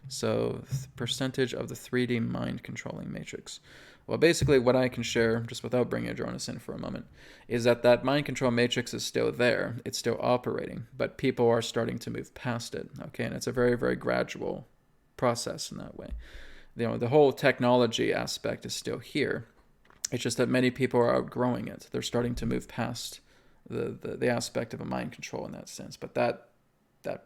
so percentage of the 3D mind controlling matrix. Well, basically what I can share, just without bringing Adronis in for a moment, is that mind control matrix is still there. It's still operating, but people are starting to move past it. Okay, and it's a very, very gradual process in that way. The whole technology aspect is still here. It's just that many people are outgrowing it. They're starting to move past the aspect of a mind control in that sense. But that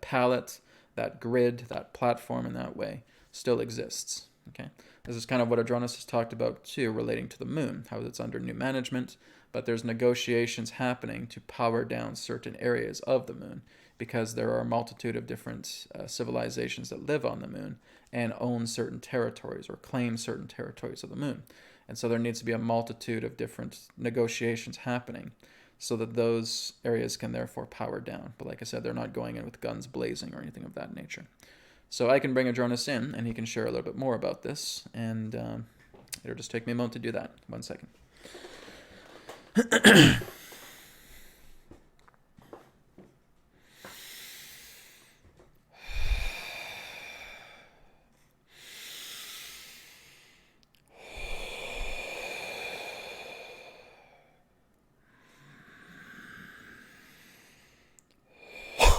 palette, that grid, that platform in that way still exists. Okay, this is kind of what Adronis has talked about too, relating to the moon, how it's under new management, but there's negotiations happening to power down certain areas of the moon, because there are a multitude of different civilizations that live on the moon and own certain territories or claim certain territories of the moon. And so there needs to be a multitude of different negotiations happening so that those areas can therefore power down. But like I said, they're not going in with guns blazing or anything of that nature. So I can bring Adronis in and he can share a little bit more about this. And it'll just take me a moment to do that. 1 second.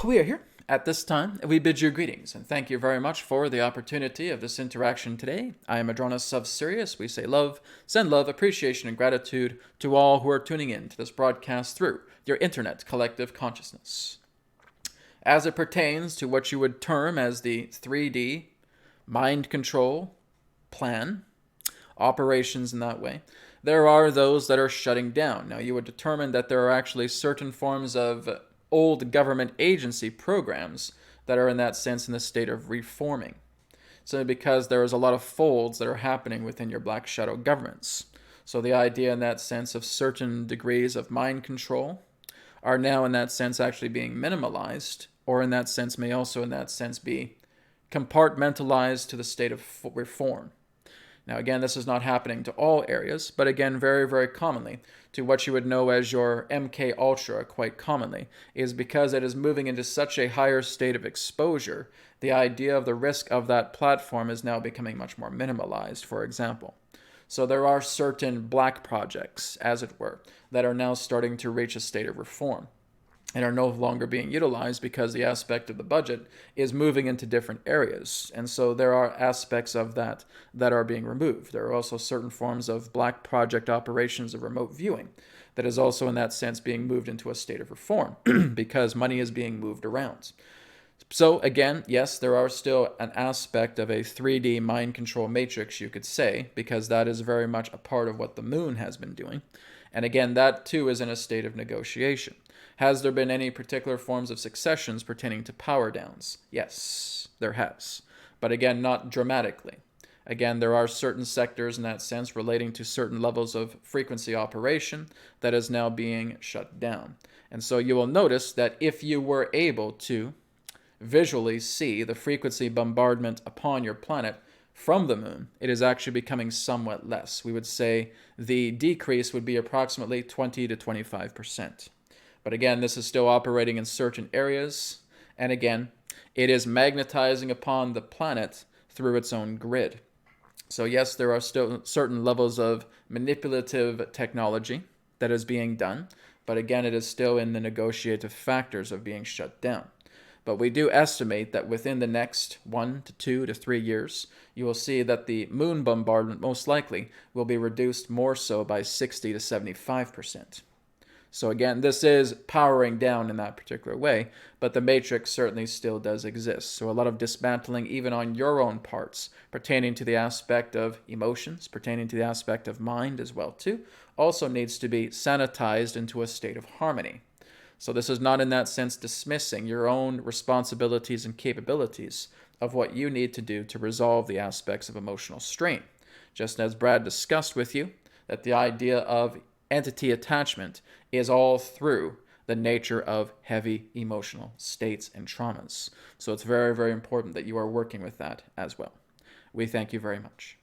We are here at this time. We bid you greetings and thank you very much for the opportunity of this interaction today. I am Adronis of Sirius. We say love, send love, appreciation, and gratitude to all who are tuning in to this broadcast through your internet collective consciousness. As it pertains to what you would term as the 3D mind control plan, operations in that way, there are those that are shutting down. Now, you would determine that there are actually certain forms of old government agency programs that are in that sense in the state of reforming. So because there is a lot of folds that are happening within your black shadow governments. So the idea in that sense of certain degrees of mind control are now in that sense actually being minimalized, or in that sense may also in that sense be compartmentalized to the state of reform. Now again, this is not happening to all areas, but again, very, very commonly to what you would know as your MK Ultra quite commonly, is because it is moving into such a higher state of exposure, the idea of the risk of that platform is now becoming much more minimalized, for example. So there are certain black projects, as it were, that are now starting to reach a state of reform and are no longer being utilized because the aspect of the budget is moving into different areas. And so there are aspects of that that are being removed. There are also certain forms of black project operations of remote viewing that is also in that sense being moved into a state of reform because money is being moved around. So again, yes, there are still an aspect of a 3D mind control matrix, you could say, because that is very much a part of what the moon has been doing. And again, that too is in a state of negotiation. Has there been any particular forms of successions pertaining to power downs? Yes, there has. But again, not dramatically. Again, there are certain sectors in that sense relating to certain levels of frequency operation that is now being shut down. And so you will notice that if you were able to visually see the frequency bombardment upon your planet from the moon, it is actually becoming somewhat less. We would say the decrease would be approximately 20 to 25%. But again, this is still operating in certain areas. And again, it is magnetizing upon the planet through its own grid. So yes, there are still certain levels of manipulative technology that is being done. But again, it is still in the negotiative factors of being shut down. But we do estimate that within the next 1 to 2 to 3 years, you will see that the moon bombardment most likely will be reduced more so by 60 to 75%. So again, this is powering down in that particular way, but the matrix certainly still does exist. So a lot of dismantling even on your own parts pertaining to the aspect of emotions, pertaining to the aspect of mind as well too, also needs to be sanitized into a state of harmony. So this is not in that sense dismissing your own responsibilities and capabilities of what you need to do to resolve the aspects of emotional strain. Just as Brad discussed with you, that the idea of entity attachment is all through the nature of heavy emotional states and traumas. So it's very, very important that you are working with that as well. We thank you very much.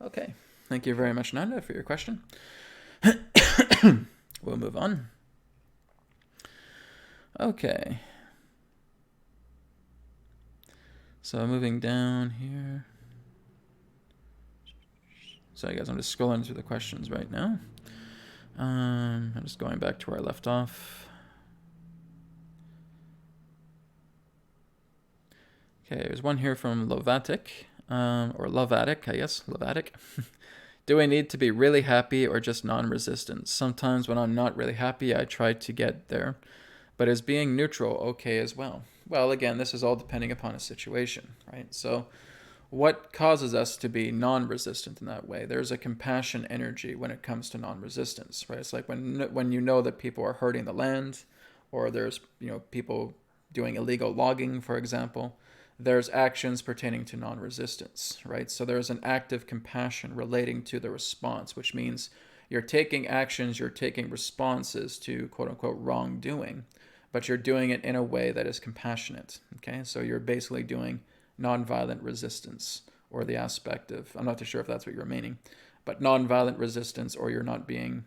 Okay. Thank you very much, Nanda, for your question. We'll move on. Okay. So moving down here. Sorry, guys, I'm just scrolling through the questions right now. I'm just going back to where I left off. Okay, there's one here from Lovatic, or Lovatic, I guess, Lovatic. Do I need to be really happy or just non-resistant? Sometimes when I'm not really happy, I try to get there. But is being neutral okay as well? Well, again, this is all depending upon a situation, right? So what causes us to be non-resistant in that way? There's a compassion energy when it comes to non-resistance, right? It's like when you know that people are hurting the land, or there's people doing illegal logging, for example. There's actions pertaining to non-resistance, right? So there's an active compassion relating to the response, which means you're taking actions, you're taking responses to quote-unquote wrongdoing, but you're doing it in a way that is compassionate, okay? So you're basically doing nonviolent resistance, or the aspect of, I'm not too sure if that's what you're meaning, but nonviolent resistance, or you're not being,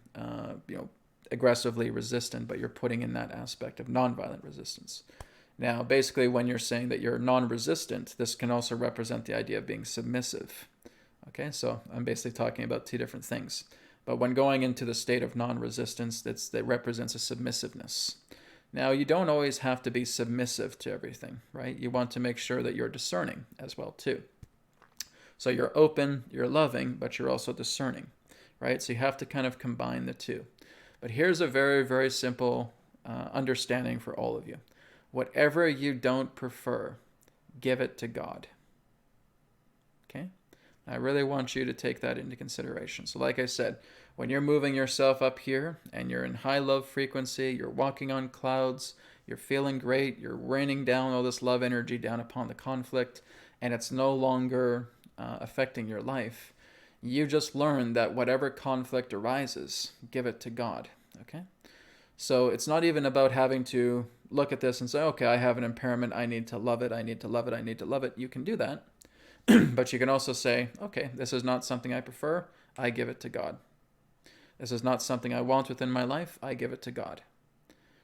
aggressively resistant, but you're putting in that aspect of nonviolent resistance. Now, basically, when you're saying that you're non-resistant, this can also represent the idea of being submissive. Okay, so I'm basically talking about two different things. But when going into the state of non-resistance, that represents a submissiveness. Now, you don't always have to be submissive to everything, right? You want to make sure that you're discerning as well, too. So you're open, you're loving, but you're also discerning, right? So you have to kind of combine the two. But here's a very, very simple understanding for all of you. Whatever you don't prefer, give it to God. Okay? I really want you to take that into consideration. So like I said, when you're moving yourself up here and you're in high love frequency, you're walking on clouds, you're feeling great, you're raining down all this love energy down upon the conflict, and it's no longer affecting your life, you just learn that whatever conflict arises, give it to God. Okay? So it's not even about having to look at this and say, okay, I have an impairment, I need to love it, I need to love it, I need to love it. You can do that. But you can also say, okay, this is not something I prefer, I give it to God. This is not something I want within my life, I give it to God.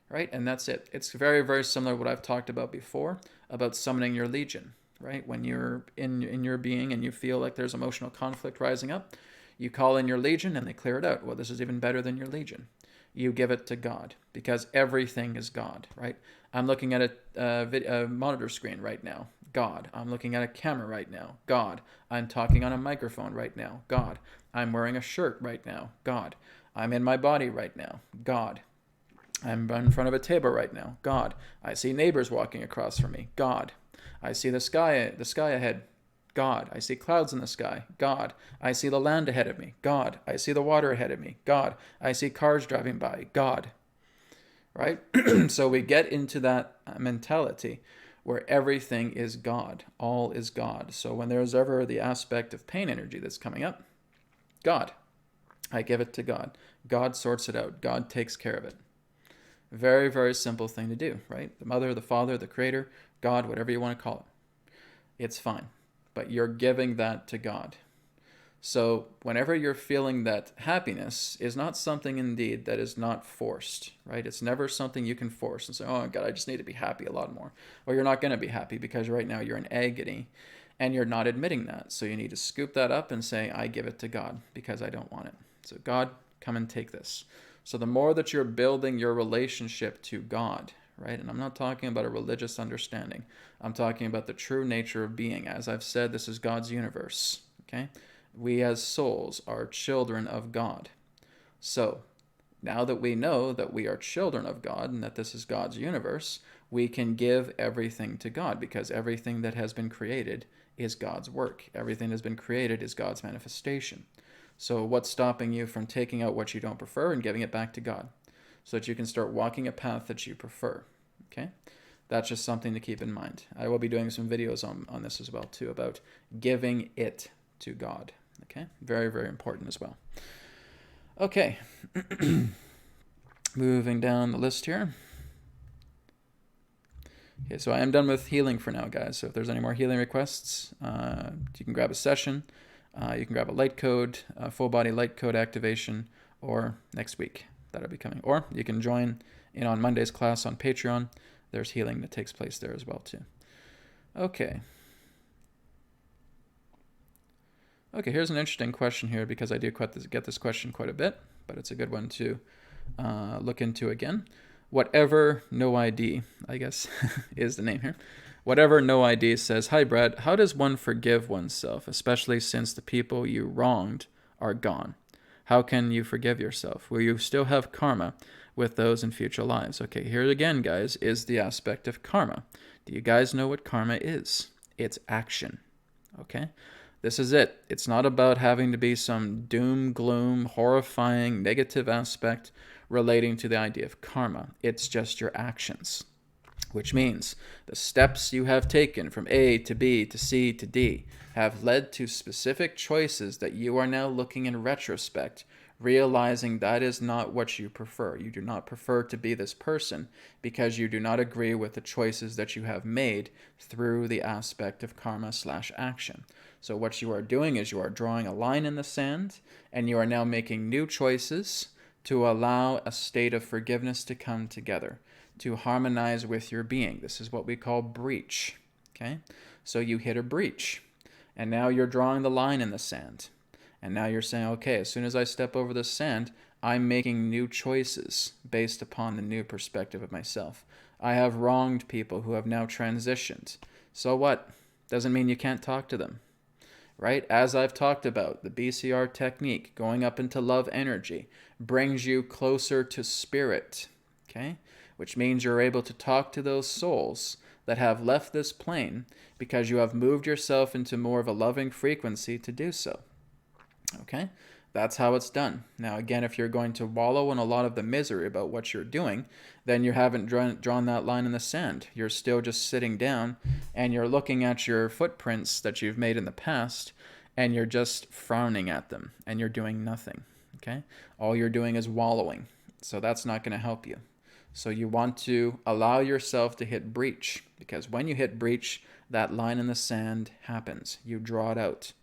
Right? And that's it. It's very, very similar to what I've talked about before, about summoning your legion. Right? When you're in your being and you feel like there's emotional conflict rising up, you call in your legion and they clear it out. Well, this is even better than your legion. You give it to God, because everything is God, right? I'm looking at a monitor screen right now, God. I'm looking at a camera right now, God. I'm talking on a microphone right now, God. I'm wearing a shirt right now, God. I'm in my body right now, God. I'm in front of a table right now. God. I see neighbors walking across from me. God. I see the sky ahead. God. I see clouds in the sky. God. I see the land ahead of me. God. I see the water ahead of me. God. I see cars driving by. God. Right? So we get into that mentality where everything is God. All is God. So when there's ever the aspect of pain energy that's coming up, God. I give it to God. God sorts it out. God takes care of it. Very, very simple thing to do, right? The mother, the father, the creator, God, whatever you want to call it. It's fine. But you're giving that to God. So whenever you're feeling that happiness is not something indeed that is not forced, right? It's never something you can force and say, oh God, I just need to be happy a lot more. Well, you're not going to be happy because right now you're in agony and you're not admitting that. So you need to scoop that up and say, I give it to God because I don't want it. So God, come and take this. So the more that you're building your relationship to God, right? And I'm not talking about a religious understanding. I'm talking about the true nature of being. As I've said, this is God's universe, okay? We as souls are children of God. So now that we know that we are children of God and that this is God's universe, we can give everything to God because everything that has been created is God's work. Everything that has been created is God's manifestation. So what's stopping you from taking out what you don't prefer and giving it back to God so that you can start walking a path that you prefer? Okay? That's just something to keep in mind. I will be doing some videos on this as well too about giving it to God. Okay? Very, very important as well. Okay. Moving down the list here. Okay, so I am done with healing for now, guys. So if there's any more healing requests, you can grab a session. You can grab a light code, a full body light code activation, or next week that'll be coming. Or you can join in on Monday's class on Patreon. There's healing that takes place there as well too. Okay. Okay, here's an interesting question here because I do get this question quite a bit, but it's a good one to look into again. Whatever no ID, I guess, is the name here. Whatever no ID says, hi Brad, how does one forgive oneself, especially since the people you wronged are gone? How can you forgive yourself? Will you still have karma with those in future lives? Okay, here again, guys, is the aspect of karma. Do you guys know what karma is? It's action, okay? This is it. It's not about having to be some doom, gloom, horrifying, negative aspect relating to the idea of karma. It's just your actions, which means the steps you have taken from A to B to C to D have led to specific choices that you are now looking in retrospect, realizing that is not what you prefer. You do not prefer to be this person because you do not agree with the choices that you have made through the aspect of karma/action. So what you are doing is you are drawing a line in the sand and you are now making new choices to allow a state of forgiveness to come together, to harmonize with your being. This is what we call breach, okay? So you hit a breach, and now you're drawing the line in the sand. And now you're saying, okay, as soon as I step over the sand, I'm making new choices based upon the new perspective of myself. I have wronged people who have now transitioned. So what? Doesn't mean you can't talk to them, right? As I've talked about, the BCR technique, going up into love energy, brings you closer to spirit, okay? Which means you're able to talk to those souls that have left this plane because you have moved yourself into more of a loving frequency to do so. Okay? That's how it's done. Now, again, if you're going to wallow in a lot of the misery about what you're doing, then you haven't drawn that line in the sand. You're still just sitting down and you're looking at your footprints that you've made in the past and you're just frowning at them and you're doing nothing. Okay? All you're doing is wallowing. So that's not going to help you. So you want to allow yourself to hit breach, because when you hit breach, that line in the sand happens. You draw it out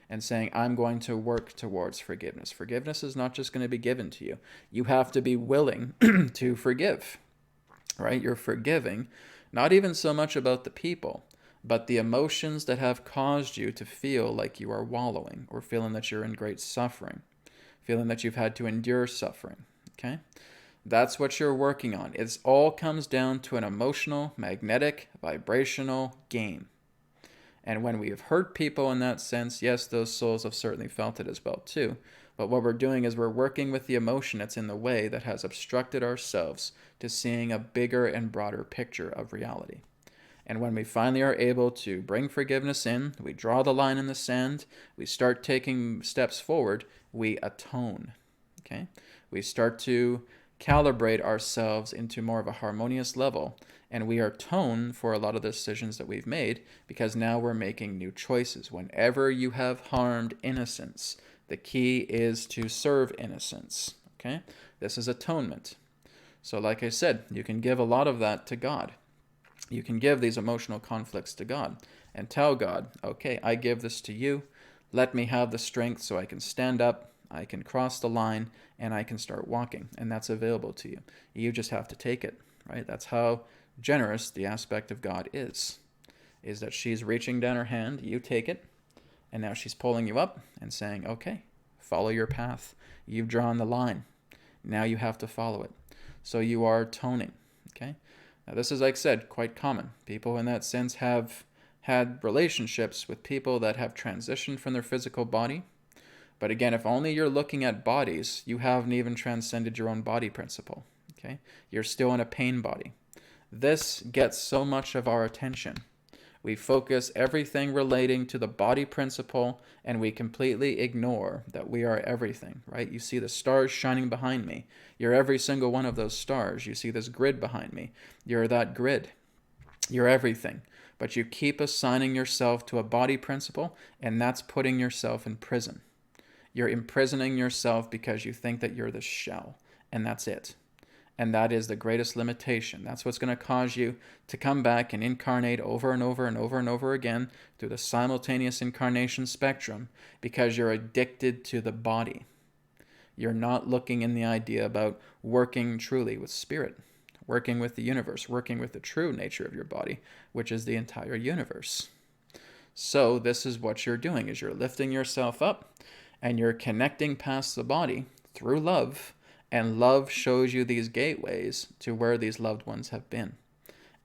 and saying, I'm going to work towards forgiveness. Forgiveness is not just going to be given to you. You have to be willing to forgive, right? You're forgiving, not even so much about the people, but the emotions that have caused you to feel like you are wallowing or feeling that you're in great suffering, feeling that you've had to endure suffering, okay? That's what you're working on. It all comes down to an emotional, magnetic, vibrational game. And when we have hurt people in that sense, yes, those souls have certainly felt it as well too. But what we're doing is we're working with the emotion that's in the way that has obstructed ourselves to seeing a bigger and broader picture of reality. And when we finally are able to bring forgiveness in, we draw the line in the sand, we start taking steps forward, we atone. Okay? We start to calibrate ourselves into more of a harmonious level, and we atone for a lot of the decisions that we've made because now we're making new choices. Whenever you have harmed innocence, the key is to serve innocence. Okay? This is atonement. So like I said, you can give a lot of that to God. You can give these emotional conflicts to God and tell God, okay, I give this to you. Let me have the strength so I can stand up, I can cross the line, and I can start walking. And that's available to you. You just have to take it, right? That's how generous the aspect of God is that she's reaching down her hand, you take it, and now she's pulling you up and saying, okay, follow your path. You've drawn the line. Now you have to follow it. So you are toning, okay? Now this is, like I said, quite common. People in that sense have had relationships with people that have transitioned from their physical body. But again, if only you're looking at bodies, you haven't even transcended your own body principle, okay? You're still in a pain body. This gets so much of our attention. We focus everything relating to the body principle, and we completely ignore that we are everything, right? You see the stars shining behind me. You're every single one of those stars. You see this grid behind me. You're that grid. You're everything. But you keep assigning yourself to a body principle, and that's putting yourself in prison. You're imprisoning yourself because you think that you're the shell, and that's it. And that is the greatest limitation. That's what's going to cause you to come back and incarnate over and over and over and over again through the simultaneous incarnation spectrum because you're addicted to the body. You're not looking in the idea about working truly with spirit, working with the universe, working with the true nature of your body, which is the entire universe. So this is what you're doing, is you're lifting yourself up and you're connecting past the body through love. And love shows you these gateways to where these loved ones have been.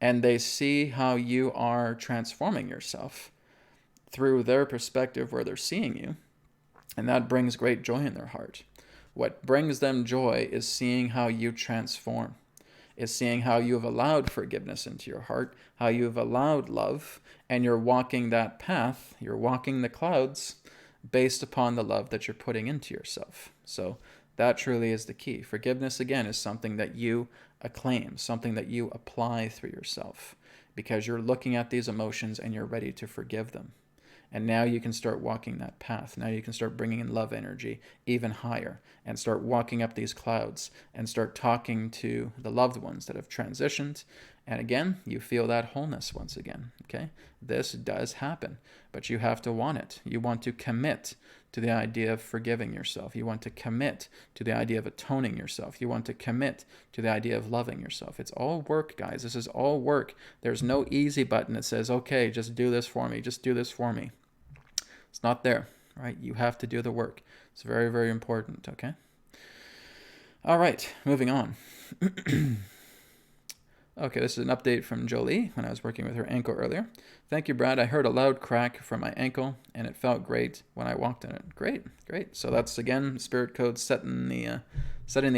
And they see how you are transforming yourself through their perspective where they're seeing you. And that brings great joy in their heart. What brings them joy is seeing how you transform, is seeing how you have allowed forgiveness into your heart, how you have allowed love, and you're walking that path, you're walking the clouds based upon the love that you're putting into yourself. So that truly is the key. Forgiveness, again, is something that you acclaim, something that you apply through yourself because you're looking at these emotions and you're ready to forgive them. And now you can start walking that path. Now you can start bringing in love energy even higher and start walking up these clouds and start talking to the loved ones that have transitioned. And again, you feel that wholeness once again, okay? This does happen, but you have to want it. You want to commit to the idea of forgiving yourself. You want to commit to the idea of atoning yourself. You want to commit to the idea of loving yourself. It's all work, guys. This is all work. There's no easy button that says, okay, just do this for me. Just do this for me. It's not there, right? You have to do the work. It's very, very important, okay? All right, moving on. Okay, this is an update from Jolie when I was working with her ankle earlier. Thank you, Brad. I heard a loud crack from my ankle, and it felt great when I walked in it. Great, great. So that's, again, spirit code setting the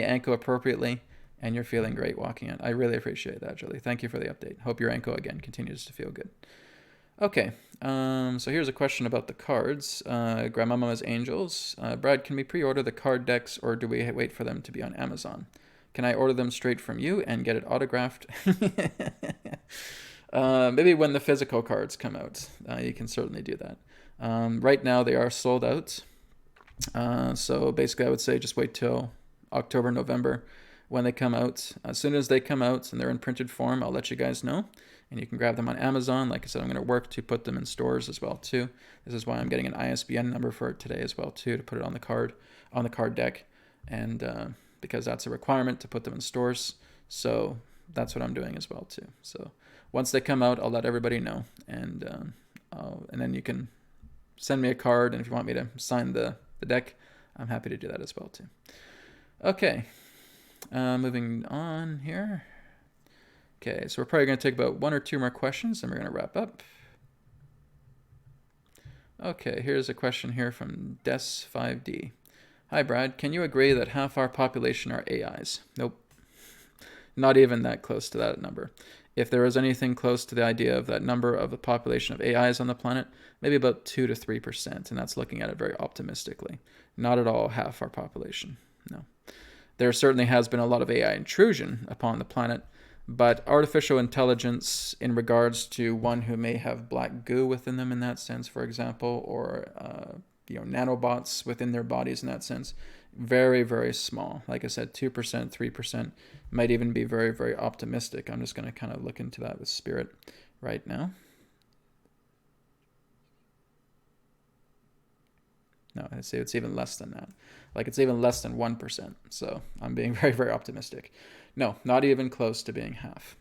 ankle appropriately, and you're feeling great walking it. I really appreciate that, Jolie. Thank you for the update. Hope your ankle, again, continues to feel good. Okay, so here's a question about the cards. Grandmama's Angels. Brad, can we pre-order the card decks, or do we wait for them to be on Amazon? Can I order them straight from you and get it autographed? Maybe when the physical cards come out, you can certainly do that. Right now, they are sold out. So basically, I would say just wait till October, November when they come out. As soon as they come out and they're in printed form, I'll let you guys know. And you can grab them on Amazon. Like I said, I'm going to work to put them in stores as well, too. This is why I'm getting an ISBN number for it today as well, too, to put it on the card deck. And because that's a requirement to put them in stores. So that's what I'm doing as well, too. So once they come out, I'll let everybody know. And then you can send me a card. And if you want me to sign the deck, I'm happy to do that as well, too. Okay. Moving on here. Okay, so we're probably going to take about one or two more questions, and we're going to wrap up. Okay, here's a question here from Des5D. Hi, Brad. Can you agree that half our population are AIs? Nope. Not even that close to that number. If there was anything close to the idea of that number of the population of AIs on the planet, maybe about 2 to 3%, and that's looking at it very optimistically. Not at all half our population. No. There certainly has been a lot of AI intrusion upon the planet, but artificial intelligence in regards to one who may have black goo within them in that sense, for example, or nanobots within their bodies in that sense, very, very small. Like I said, 2%, 3%, might even be very, very optimistic. I'm just going to kind of look into that with spirit right now. No, I'd say it's even less than that. Like it's even less than 1%. So I'm being very, very optimistic. No, not even close to being half.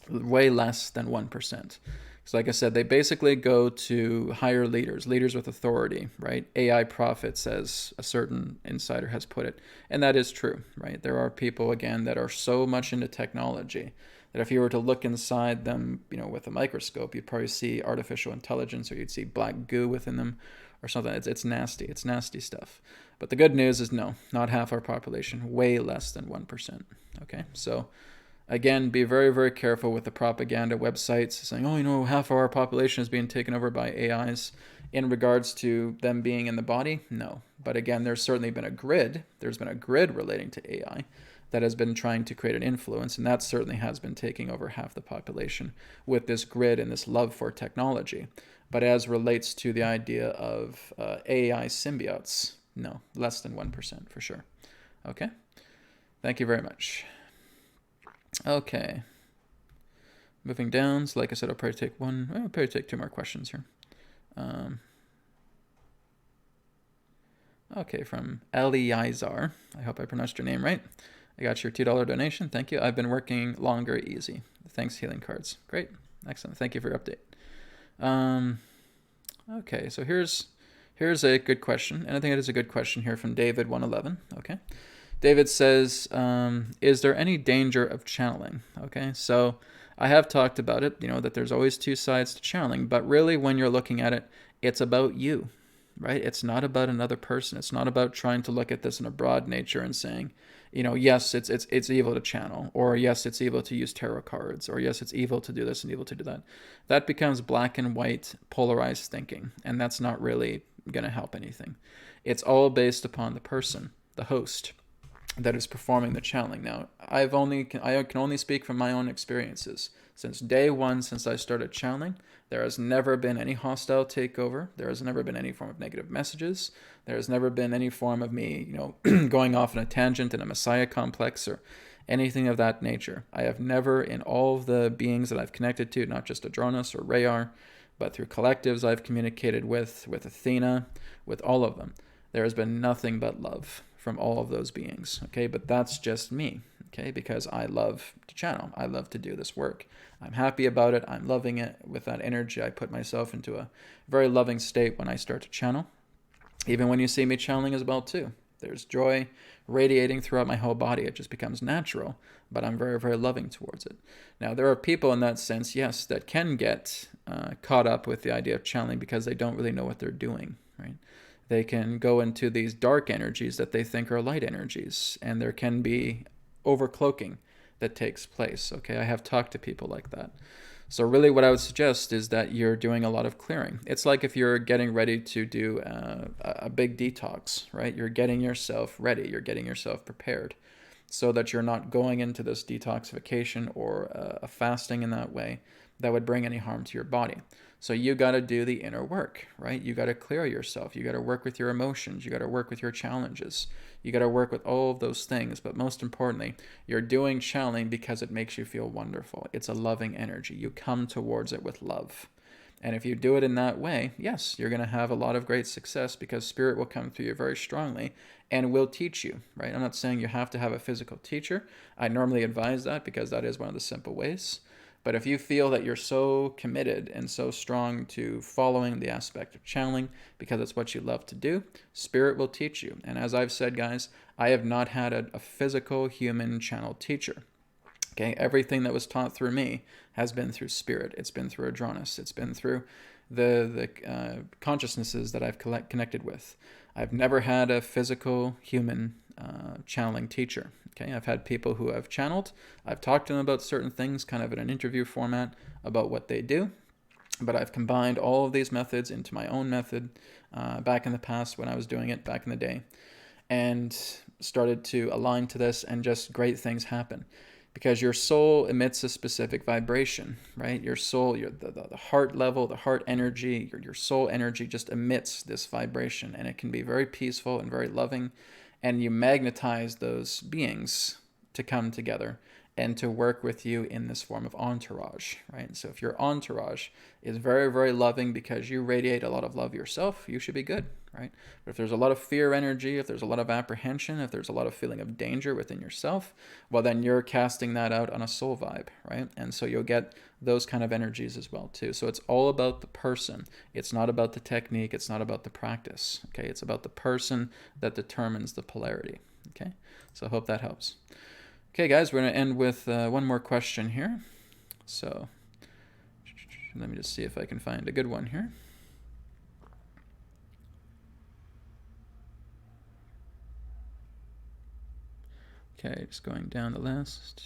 Way less than 1%. So like I said, they basically go to higher leaders with authority, right? AI prophets, as a certain insider has put it. And that is true, right? There are people, again, that are so much into technology that if you were to look inside them, with a microscope, you'd probably see artificial intelligence, or you'd see black goo within them or something. It's nasty. It's nasty stuff. But the good news is no, not half our population, way less than 1%. Okay, so again, be very, very careful with the propaganda websites saying, half of our population is being taken over by AIs in regards to them being in the body. No. But again, there's certainly been a grid. There's been a grid relating to AI that has been trying to create an influence, and that certainly has been taking over half the population with this grid and this love for technology. But as relates to the idea of AI symbiotes, no, less than 1% for sure. Okay? Thank you very much. Okay. Moving down. So like I said, I'll probably take 2 more questions here. Okay, from Eliazar. I hope I pronounced your name right. I got your $2 donation. Thank you. I've been working longer, easy. Thanks, Healing Cards. Great. Excellent. Thank you for your update. Okay, so here's a good question, and I think it is a good question here from David111. Okay. David says, is there any danger of channeling? Okay, so I have talked about it, that there's always 2 sides to channeling, but really when you're looking at it, it's about you, right? It's not about another person. It's not about trying to look at this in a broad nature and saying, yes, it's evil to channel, or yes, it's evil to use tarot cards, or yes, it's evil to do this and evil to do that. That becomes black and white polarized thinking, and that's not really going to help anything. It's all based upon the person, the host, that is performing the channeling. Now, I can only speak from my own experiences. Since day one, since I started channeling, there has never been any hostile takeover. There has never been any form of negative messages. There has never been any form of me, going off on a tangent in a messiah complex or anything of that nature. I have never, in all of the beings that I've connected to, not just Adronis or Rayar, but through collectives I've communicated with Athena, with all of them, there has been nothing but love from all of those beings, okay? But that's just me, okay? Because I love to channel. I love to do this work. I'm happy about it. I'm loving it. With that energy, I put myself into a very loving state when I start to channel. Even when you see me channeling as well, too. There's joy radiating throughout my whole body. It just becomes natural, but I'm very, very loving towards it. Now, there are people in that sense, yes, that can get caught up with the idea of channeling because they don't really know what they're doing, right? They can go into these dark energies that they think are light energies, and there can be overcloaking that takes place, okay? I have talked to people like that. So really what I would suggest is that you're doing a lot of clearing. It's like if you're getting ready to do a big detox, right? You're getting yourself ready. You're getting yourself prepared so that you're not going into this detoxification or a fasting in that way that would bring any harm to your body. So you got to do the inner work, right? You got to clear yourself. You got to work with your emotions. You got to work with your challenges. You got to work with all of those things. But most importantly, you're doing channeling because it makes you feel wonderful. It's a loving energy. You come towards it with love. And if you do it in that way, yes, you're going to have a lot of great success because spirit will come through you very strongly and will teach you, right? I'm not saying you have to have a physical teacher. I normally advise that because that is one of the simple ways. But if you feel that you're so committed and so strong to following the aspect of channeling because it's what you love to do, spirit will teach you. And as I've said, guys, I have not had a physical human channel teacher. Okay, everything that was taught through me has been through spirit. It's been through Adronis. It's been through the consciousnesses that I've connected with. I've never had a physical human channeling teacher. Okay, I've had people who have channeled. I've talked to them about certain things, kind of in an interview format about what they do. But I've combined all of these methods into my own method back in the past when I was doing it back in the day, and started to align to this, and just great things happen. Because your soul emits a specific vibration, right? Your soul, the heart level, the heart energy, your soul energy just emits this vibration, and it can be very peaceful and very loving, and you magnetize those beings to come together and to work with you in this form of entourage, right? So if your entourage is very, very loving because you radiate a lot of love yourself, you should be good, right? But if there's a lot of fear energy, if there's a lot of apprehension, if there's a lot of feeling of danger within yourself, well, then you're casting that out on a soul vibe, right? And so you'll get those kind of energies as well too. So it's all about the person. It's not about the technique. It's not about the practice, okay? It's about the person that determines the polarity, okay? So I hope that helps. Okay, guys, we're going to end with one more question here. So let me just see if I can find a good one here. Okay, just going down the list.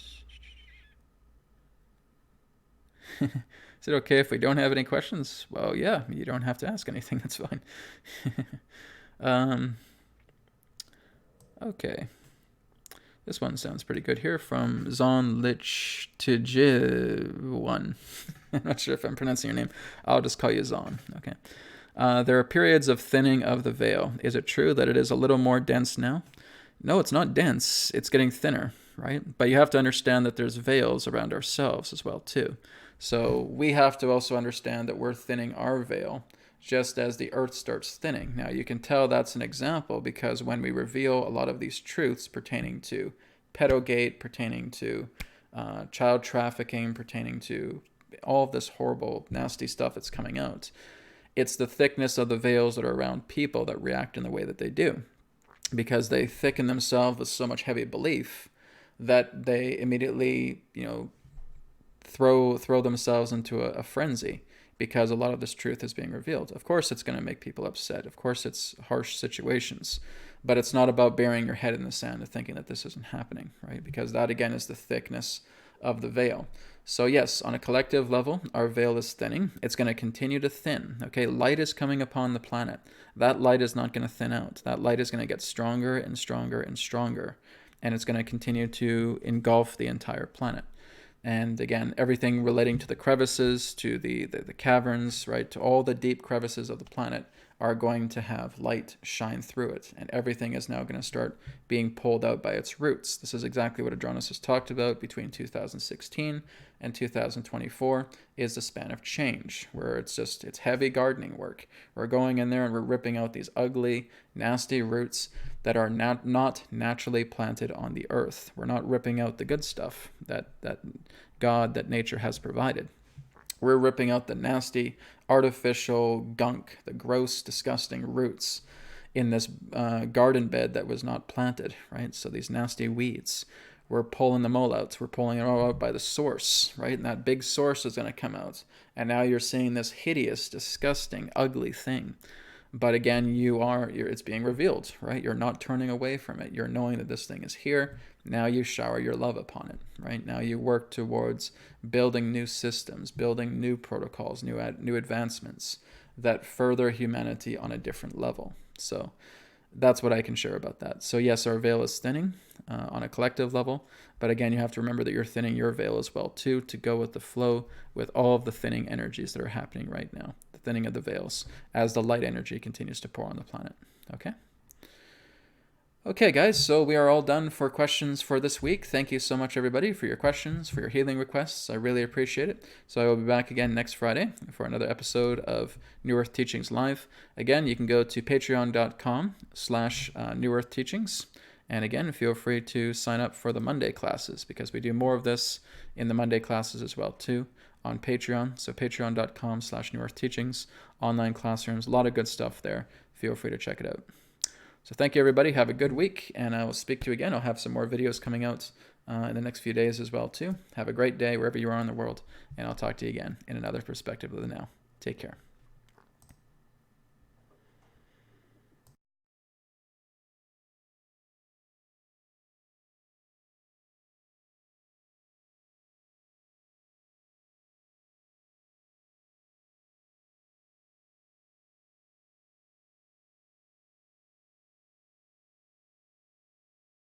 Is it okay if we don't have any questions? Well, yeah, you don't have to ask anything. That's fine. Okay. This one sounds pretty good here from Zonlich1. I'm not sure if I'm pronouncing your name. I'll just call you Zon. Okay. There are periods of thinning of the veil. Is it true that it is a little more dense now? No, it's not dense. It's getting thinner, right? But you have to understand that there's veils around ourselves as well, too. So we have to also understand that we're thinning our veil just as the earth starts thinning. Now, you can tell that's an example because when we reveal a lot of these truths pertaining to pedogate, pertaining to child trafficking, pertaining to all of this horrible, nasty stuff that's coming out, it's the thickness of the veils that are around people that react in the way that they do, because they thicken themselves with so much heavy belief that they immediately, throw themselves into a frenzy because a lot of this truth is being revealed. Of course, it's going to make people upset. Of course, it's harsh situations, but it's not about burying your head in the sand and thinking that this isn't happening, right? Because that, again, is the thickness of the veil. So yes, on a collective level, our veil is thinning. It's going to continue to thin, okay? Light is coming upon the planet. That light is not going to thin out. That light is going to get stronger and stronger and stronger, and it's going to continue to engulf the entire planet. And again, everything relating to the crevices, to the caverns, right, to all the deep crevices of the planet are going to have light shine through it. And everything is now going to start being pulled out by its roots. This is exactly what Adronis has talked about between 2016 and 2024 is the span of change, where it's heavy gardening work. We're going in there and we're ripping out these ugly, nasty roots that are not naturally planted on the earth. We're not ripping out the good stuff that God, that nature has provided. We're ripping out the nasty, artificial gunk, the gross, disgusting roots in this garden bed that was not planted, right? So these nasty weeds, we're pulling them all out. We're pulling it all out by the source, right? And that big source is going to come out. And now you're seeing this hideous, disgusting, ugly thing. But again, it's being revealed, right? You're not turning away from it. You're knowing that this thing is here. Now you shower your love upon it, right? Now you work towards building new systems, building new protocols, new advancements that further humanity on a different level. So that's what I can share about that. So yes, our veil is thinning on a collective level, but again, you have to remember that you're thinning your veil as well too, to go with the flow with all of the thinning energies that are happening right now, the thinning of the veils as the light energy continues to pour on the planet. Okay, guys, so we are all done for questions for this week. Thank you so much, everybody, for your questions, for your healing requests. I really appreciate it. So I will be back again next Friday for another episode of New Earth Teachings Live. Again, you can go to patreon.com/New Earth Teachings. And again, feel free to sign up for the Monday classes, because we do more of this in the Monday classes as well, too, on Patreon. So patreon.com/New Earth Teachings, online classrooms, a lot of good stuff there. Feel free to check it out. So thank you, everybody. Have a good week, and I will speak to you again. I'll have some more videos coming out in the next few days as well, too. Have a great day wherever you are in the world, and I'll talk to you again in another perspective of the now. Take care.